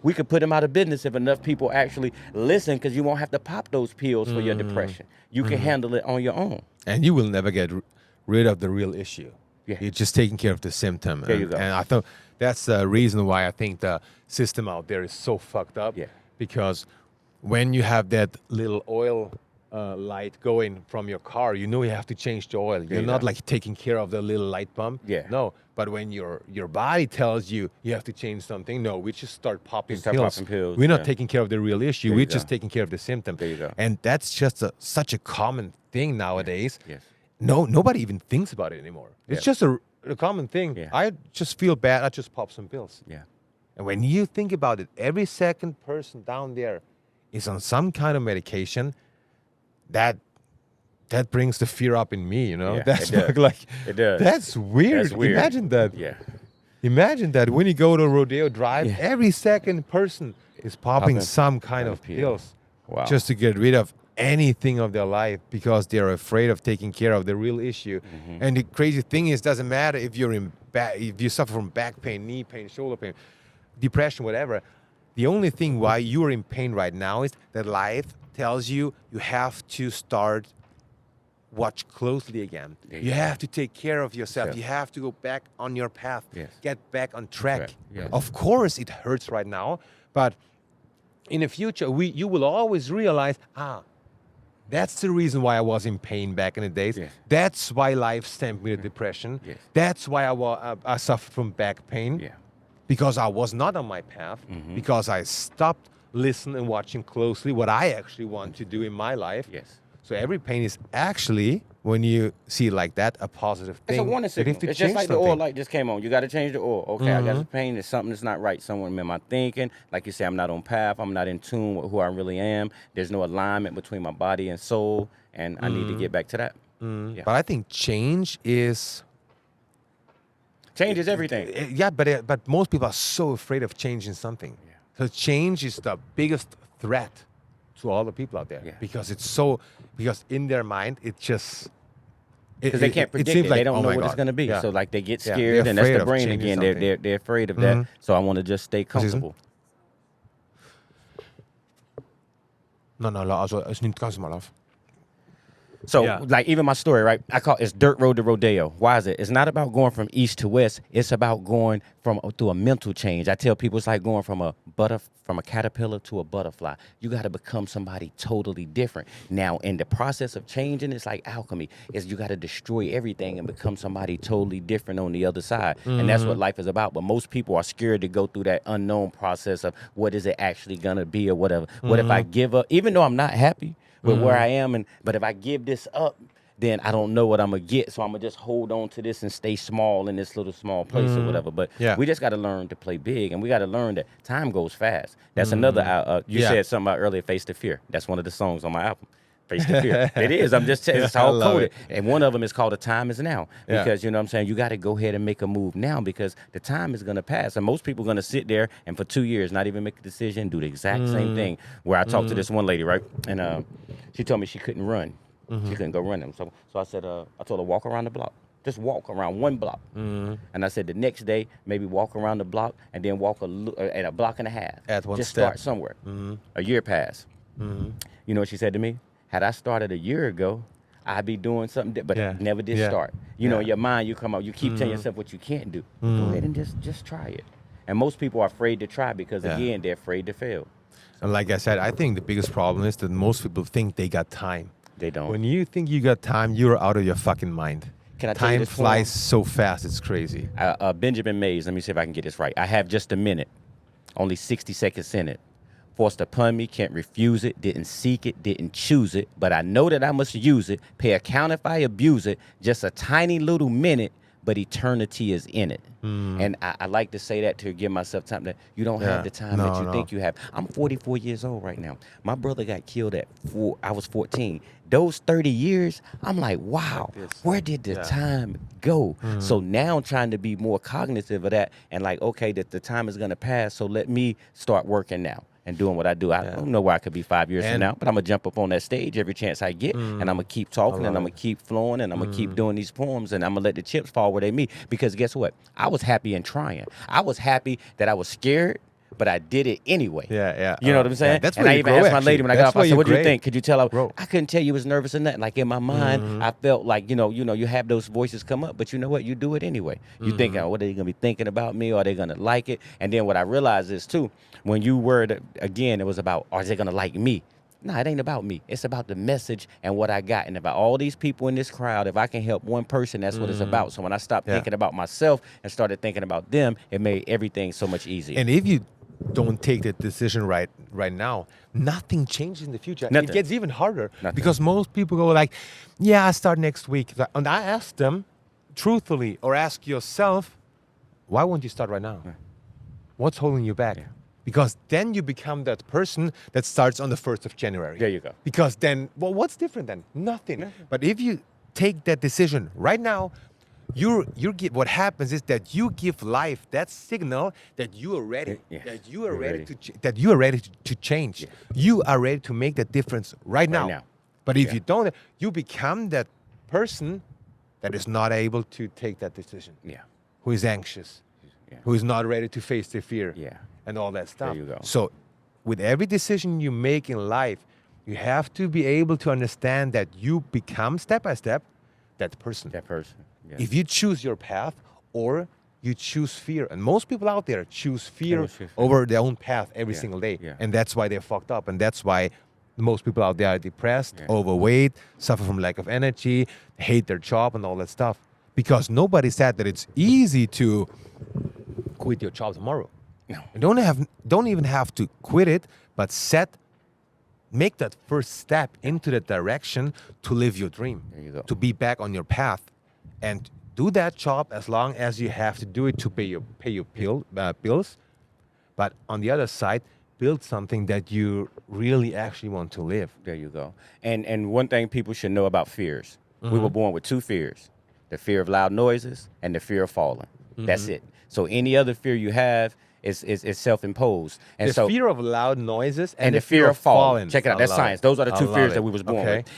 we could put them out of business if enough people actually listen, because you won't have to pop those pills for your depression. You can handle it on your own. And you will never get rid of the real issue. Yeah. You're just taking care of the symptom. There you go. And I thought that's the reason why I think the system out there is so fucked up. Yeah. Because when you have that little oil light going from your car, you know you have to change the oil. You're not like taking care of the little light bulb. Yeah. No. But when your body tells you you have to change something, no, we just start popping pills. We're not taking care of the real issue. We're just taking care of the symptom. There you go. And that's just such a common thing nowadays. Yes. No, nobody even thinks about it anymore. It's just a common thing. Yeah. I just feel bad. I just pop some pills. Yeah. And when you think about it, every second person down there is on some kind of medication. That brings the fear up in me, Yeah, that's it like it does. That's weird. That's weird. Imagine that. Yeah. Imagine that when you go to Rodeo Drive, every second person is popping some kind of pills just to get rid of anything of their life because they're afraid of taking care of the real issue. And the crazy thing is, doesn't matter if if you suffer from back pain, knee pain, shoulder pain, depression, whatever. The only thing why you're in pain right now is that life tells you have to start watch closely again. You have to take care of yourself. You have to go back on your path. Get back on track. Of course, it hurts right now, but in the future, you will always realize, that's the reason why I was in pain back in the days. That's why life sent me to depression. That's why I suffered from back pain. Because I was not on my path. Because I stopped listen and watching closely what I actually want to do in my life. Yes. So every pain is actually, when you see it like that, a positive thing. It's a warning signal. It's just like the oil light just came on. You got to change the oil. Okay, I got some pain. There's something that's not right somewhere in my thinking. Like you say, I'm not on path. I'm not in tune with who I really am. There's no alignment between my body and soul, and I need to get back to that. Yeah. But I think change is everything. Yeah, but most people are so afraid of changing something. Yeah. So change is the biggest threat to all the people out there, because because in their mind it just because they can't predict it. Like, they don't know what it's going to be. So like they get scared, and that's the brain again. They're afraid of that. So I want to just stay comfortable. Also es nimmt ganz mal auf. So, like, even my story, right? I call it's Dirt Road to Rodeo. Why is it? It's not about going from east to west. It's about going through a mental change. I tell people it's like going from a caterpillar to a butterfly. You got to become somebody totally different. Now, in the process of changing, it's like alchemy. You got to destroy everything and become somebody totally different on the other side. And that's what life is about. But most people are scared to go through that unknown process of what is it actually going to be or whatever. What if I give up? Even though I'm not happy with where I am, but if I give this up, then I don't know what I'm going to get. So I'm going to just hold on to this and stay small in this little small place or whatever. But we just got to learn to play big, and we got to learn that time goes fast. That's another, you said something about earlier, Face to Fear. That's one of the songs on my album. Face to Fear. It is. I'm just saying, it's all coded. And one of them is called The Time Is Now. Because, you know what I'm saying, you got to go ahead and make a move now because the time is going to pass. And most people are going to sit there and for 2 years not even make a decision, do the exact same thing. Where I talked to this one lady, right? And she told me she couldn't run. She couldn't go running. So I said, I told her, walk around the block. Just walk around one block. And I said the next day, maybe walk around the block and then walk at a block and a half. At one Just step. start somewhere. A year passed. You know what she said to me? Had I started a year ago, I'd be doing something, but I never did start. You know, in your mind, you come out, you keep telling yourself what you can't do. Go ahead and just try it. And most people are afraid to try because, again, they're afraid to fail. And like I said, I think the biggest problem is that most people think they got time. They don't. When you think you got time, you're out of your fucking mind. Can I tell you Time this flies so fast, it's crazy. Benjamin Mays, let me see if I can get this right. I have just a minute, only 60 seconds in it. Forced upon me, can't refuse it, didn't seek it, didn't choose it, but I know that I must use it, pay account if I abuse it, just a tiny little minute, but eternity is in it. And I like to say that to give myself time that you don't have the time that you think you have. I'm 44 years old right now. My brother got killed I was 14. Those 30 years, I'm like, wow, where did the time go? So now I'm trying to be more cognitive of that and like, okay, that the time is gonna pass, so let me start working now and doing what I do. I don't know where I could be 5 years from now, but I'm going to jump up on that stage every chance I get, and I'm going to keep talking, and I'm going to keep flowing, and I'm going to keep doing these poems, and I'm going to let the chips fall where they meet. Because guess what? I was happy in trying. I was happy that I was scared, but I did it anyway. You know what I'm saying? That's and I even asked my lady when I got off, I said, what do you think? Could you tell her? I couldn't tell you it was nervous or nothing. Like in my mind, I felt like, you know, you have those voices come up, but you know what? You do it anyway. You think, oh, what are they going to be thinking about me? Are they going to like it? And then what I realized is too, when you were, again, it was about, are they going to like me? No, it ain't about me. It's about the message and what I got. And about all these people in this crowd, if I can help one person, that's what it's about. So when I stopped thinking about myself and started thinking about them, it made everything so much easier. And if you don't take that decision right now, nothing changes in the future. Nothing. It gets even harder because most people go like, yeah, I start next week. And I ask them, truthfully, or ask yourself, why won't you start right now? What's holding you back? Because then you become that person that starts on the 1st of January. There you go. Because then, well, what's different then? Nothing. But if you take that decision right now, what happens is that you give life that signal that you are ready, that you are ready to change. You are ready to make that difference right now. But if you don't, you become that person that is not able to take that decision. Who is anxious, who is not ready to face the fear, and all that stuff. There you go. So, with every decision you make in life, you have to be able to understand that you become step by step that person. If you choose your path or you choose fear, and most people out there choose fear over their own path every single day, and that's why they're fucked up, and that's why most people out there are depressed, overweight, suffer from lack of energy, hate their job and all that stuff. Because nobody said that it's easy to quit your job tomorrow. You don't even have to quit it, but make that first step into that direction to live your dream. There you go. To be back on your path, and do that job as long as you have to do it to pay your bills. But on the other side, build something that you really actually want to live. There you go. And one thing people should know about fears. We were born with two fears: the fear of loud noises and the fear of falling. That's it. So any other fear you have is self-imposed. And the fear of loud noises and the fear of falling. Check it out. I That's love science. it. Those are the I two love fears it. that we was born Okay. with.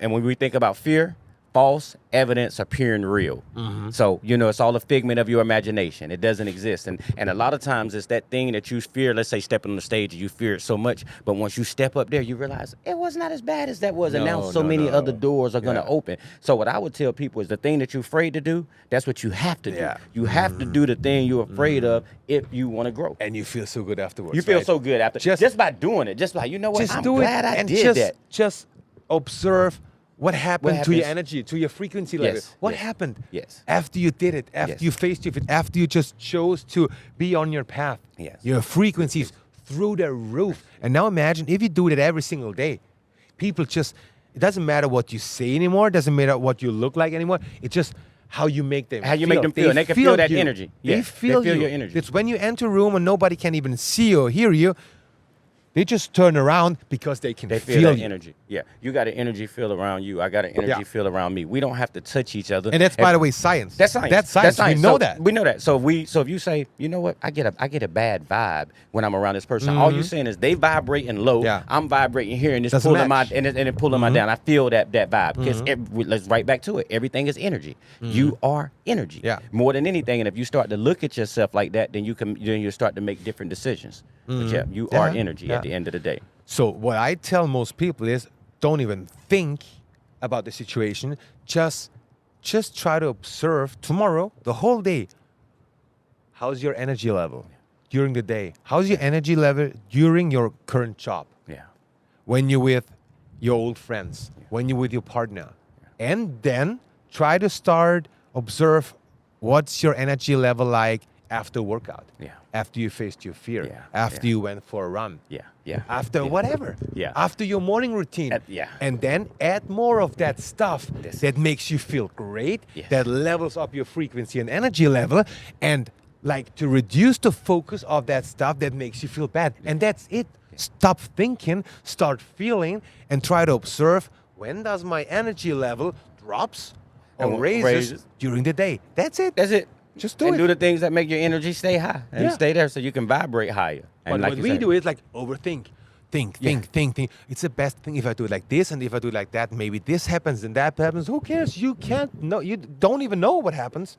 And when we think about fear, false evidence appearing real. So, it's all a figment of your imagination. It doesn't exist. And a lot of times it's that thing that you fear, let's say stepping on the stage, you fear it so much, but once you step up there, you realize it was not as bad as that was. And now so many other doors are going to open. So what I would tell people is the thing that you're afraid to do, that's what you have to do. Yeah. You have to do the thing you're afraid of if you want to grow. And you feel so good afterwards. You feel right? so good after. Just by doing it. Just like, you know what? Just I'm do glad it I and did that. Just observe what happened to your energy, to your frequency level. Yes, What yes, happened yes. after you did it, after Yes. you faced it, after you just chose to be on your path. Yes. Your frequencies through the roof. And now imagine if you do it every single day. People it doesn't matter what you say anymore, it doesn't matter what you look like anymore. It's just how you make them How you make them feel. And they can feel that energy. They Yes, feel they feel you. your energy. It's when you enter a room and nobody can even see you or hear you, they just turn around because they can They feel feel that you. energy. Yeah. You got an energy field around you. I got an energy field around me. We don't have to touch each other. And that's, by the way, science. That's science. That's science. We know So, that. We know that. So if you say, you know what, I get a bad vibe when I'm around this person. All you're saying is they vibrating low. Yeah. I'm vibrating here, and it's Doesn't pulling match. and it's pulling my down. I feel that vibe because let's right back to it. Everything is energy. You are energy. Yeah. More than anything. And if you start to look at yourself like that, then you start to make different decisions. But yeah, you are energy at the end of the day. So what I tell most people is, don't even think about the situation. Just try to observe tomorrow, the whole day. How's your energy level during the day? How's your energy level during your current job? Yeah. When you're with your old friends, when you're with your partner. And then try to observe what's your energy level like after workout. Yeah. After you faced your fear. Yeah. After you went for a run. Yeah. Yeah. After whatever. Yeah. After your morning routine. Yeah. And then add more of that stuff that makes you feel great, Yes. that levels up your frequency and energy level, and like to reduce the focus of that stuff that makes you feel bad. And that's it. Stop thinking, start feeling, and try to observe, when does my energy level drops or And raises during the day. That's it. That's it. Just do and it. do the things that make your energy stay high and Yeah. stay there so you can vibrate higher. And But like what you we said, do is like overthink. Think. It's the best thing if I do it like this, and if I do it like that, maybe this happens and that happens. Who cares? You can't know. You don't even know what happens.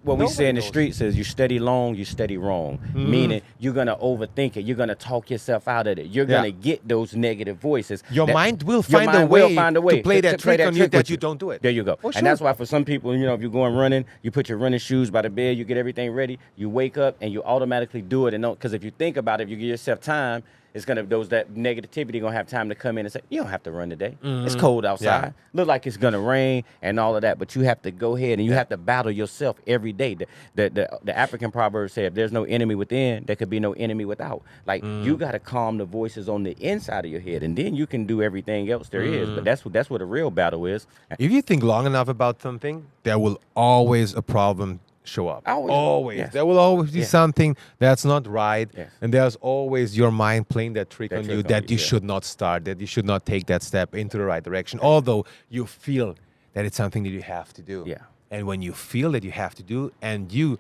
what we say nobody in the knows. streets is you steady long, you steady wrong. Meaning you're going to overthink it. You're going to talk yourself out of it. You're going to get those negative voices. Your mind will your find mind a way will find a way to play that trick on you with that you don't do it. There you go. Oh, sure. And that's why for some people, if you're going running, you put your running shoes by the bed, you get everything ready, you wake up and you automatically do it. And because if you think about it, if you give yourself time, it's gonna that negativity gonna have time to come in and say, you don't have to run today. It's cold outside. Look like it's gonna rain and all of that, but you have to go ahead and you have to battle yourself every day. The African proverb said, if there's no enemy within, there could be no enemy without. Like you gotta calm the voices on the inside of your head, and then you can do everything else there is. But that's what a real battle is. If you think long enough about something, there will always a problem show up. Always. Yes. There will always be something that's not right. Yes. And there's always your mind playing that trick That on trick you on that you, you should not start, that you should not take that step into the right direction, although you feel that it's something that you have to do. Yeah. And when you feel that you have to do and you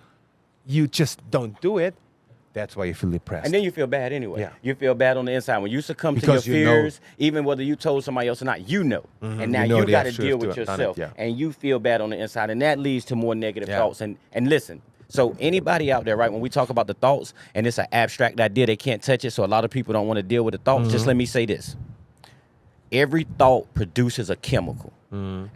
just don't do it, that's why you feel depressed. And then you feel bad anyway. Yeah. You feel bad on the inside. When you succumb Because to your you know. fears, even whether you told somebody else or not, you know. And now You know you they got to should deal have with done it, yourself. yeah. And you feel bad on the inside. And that leads to more negative Yeah. thoughts. And listen, so anybody out there, right, when we talk about the thoughts, and it's an abstract idea, they can't touch it, so a lot of people don't want to deal with the thoughts. Just let me say this. Every thought produces a chemical.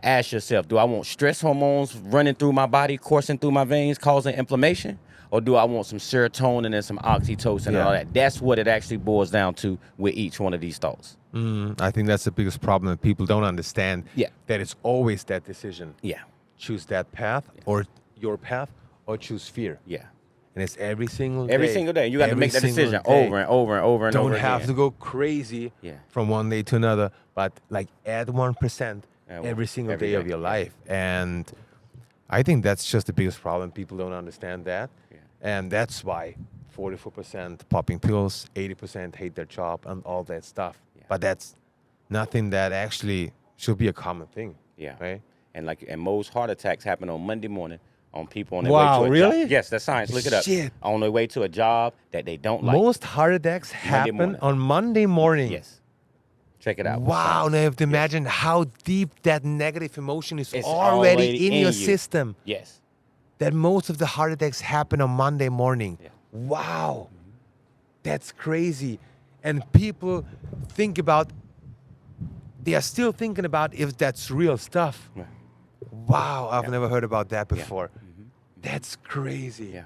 Ask yourself, do I want stress hormones running through my body, coursing through my veins, causing inflammation? Or do I want some serotonin and some oxytocin and all that? That's what it actually boils down to with each one of these thoughts. I think that's the biggest problem, that people don't understand. Yeah. That it's always that decision. Yeah, Choose that path or your path, or choose fear. yeah. and it's every single day. Every single day. You got to make that decision over and over and over and over again. Don't have to go crazy from one day to another, but like add 1% every single day of your life. And I think that's just the biggest problem. People don't understand that. Yeah. And that's why 44% popping pills, 80% hate their job and all that stuff. Yeah. But that's nothing that actually should be a common thing. Yeah. Right? And most heart attacks happen on Monday morning on people on their way to a really? job. Yes, that's science. Look it up. Shit. On their way to a job that they don't like. Most heart attacks happen on Monday morning. Yes. Check it out. Wow. Now you have to imagine how deep that negative emotion is already in your system. Yes. That most of the heart attacks happen on Monday morning. Yeah. Wow. That's crazy. And people they are still thinking about if that's real stuff. Yeah. Wow, I've never heard about that before. Yeah. Mm-hmm. That's crazy. Yeah.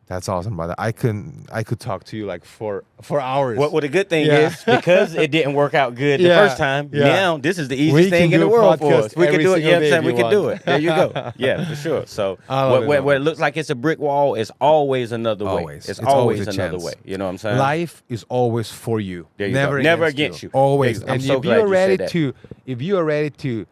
That's awesome, brother. I could talk to you like for hours. Well, the good thing is, because it didn't work out good the first time, now this is the easiest thing in the world for us. We can do it. You know what I'm saying? We can do it. There you go. Yeah, for sure. So where it looks like it's a brick wall, it's always another way. It's always another way. You know what I'm saying? Life is always for you. There you go. Never against you. Always. I'm so glad you said that. If you are ready to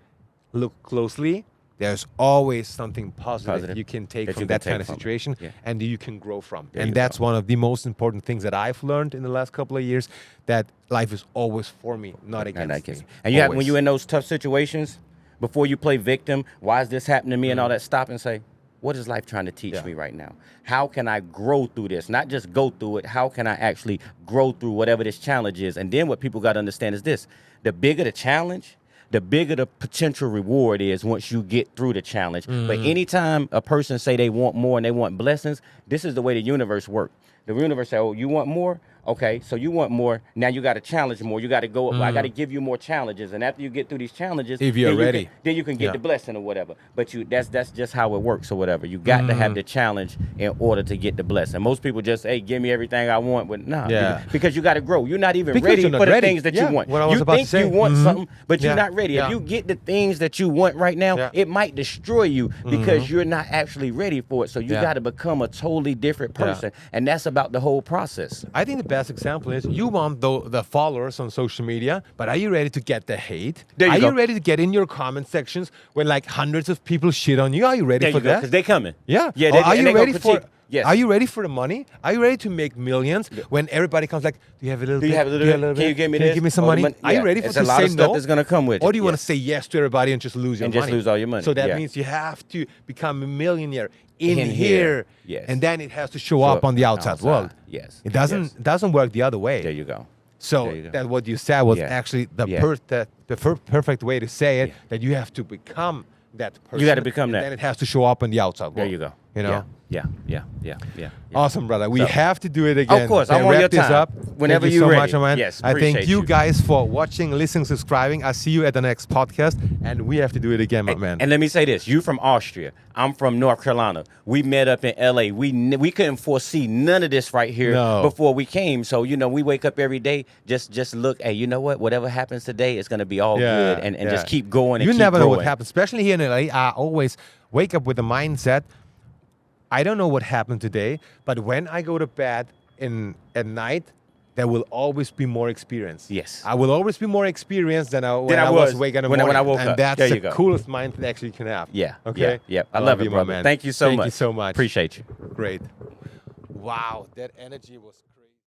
look closely, there's always something positive you can take from that kind of situation and you can grow from. And that's one of the most important things that I've learned in the last couple of years, that life is always for me, not against me. And when you're in those tough situations, before you play victim, why is this happening to me and all that, stop and say, what is life trying to teach me right now? How can I grow through this? Not just go through it. How can I actually grow through whatever this challenge is? And then what people got to understand is this: the bigger the challenge, the bigger the potential reward is once you get through the challenge. But anytime a person say they want more and they want blessings, this is the way the universe works. The universe say, oh, you want more? Okay, so you want more. Now you got to challenge more. You got to go up. I got to give you more challenges. And after you get through these challenges, if you're ready, then you can get the blessing or whatever. But that's just how it works or whatever. You got to have the challenge in order to get the blessing. Most people just, hey, give me everything I want. But because you got to grow. You're not even ready for the things that you want. You think you want something, but you're not ready. If you get the things that you want right now, it might destroy you because you're not actually ready for it. So you got to become a totally different person. And that's about the whole process. I think the best example is you want the followers on social media, but are you ready to get the hate? Are you ready to get in your comment sections when like hundreds of people shit on you? Are you ready for that? Because they're coming. Yeah. Are you ready for? Yes. Are you ready for the money? Are you ready to make millions when everybody comes like, do you have a little bit? Can you give me this? Can you give me some money? Are you ready for to say no? There's a lot of stuff that's going to come with it. Or do you want to say yes to everybody and just lose your money? And just lose all your money. So that means you have to become a millionaire in here. Yes. And then it has to show up on the outside world. Yes. It doesn't work the other way. There you go. So that what you said was actually the perfect way to say it, that you have to become that person. You got to become that. And then it has to show up on the outside world. There you go. You know? Yeah. Awesome, brother. We have to do it again. Of course, I'm on your time. Up. Whenever thank you you're so ready. much, man. Yes, I thank you you guys for watching, listening, subscribing. I'll see you at the next podcast, and we have to do it again, my man. And let me say this: you from Austria, I'm from North Carolina. We met up in LA. We couldn't foresee none of this right here before we came. So we wake up every day, just look. Hey, you know what? Whatever happens today, it's gonna be all good, and just keep going. And you keep never growing. know what happens, especially here in LA. I always wake up with the mindset, I don't know what happened today, but when I go to bed at night, there will always be more experience. Yes. I will always be more experienced than I was waking up in the morning. When I woke up. And that's the coolest mindset actually you can have. Yeah. Okay? Yeah. I love it, brother. Man. Thank you so much. Thank you so much. Appreciate you. Great. Wow, that energy was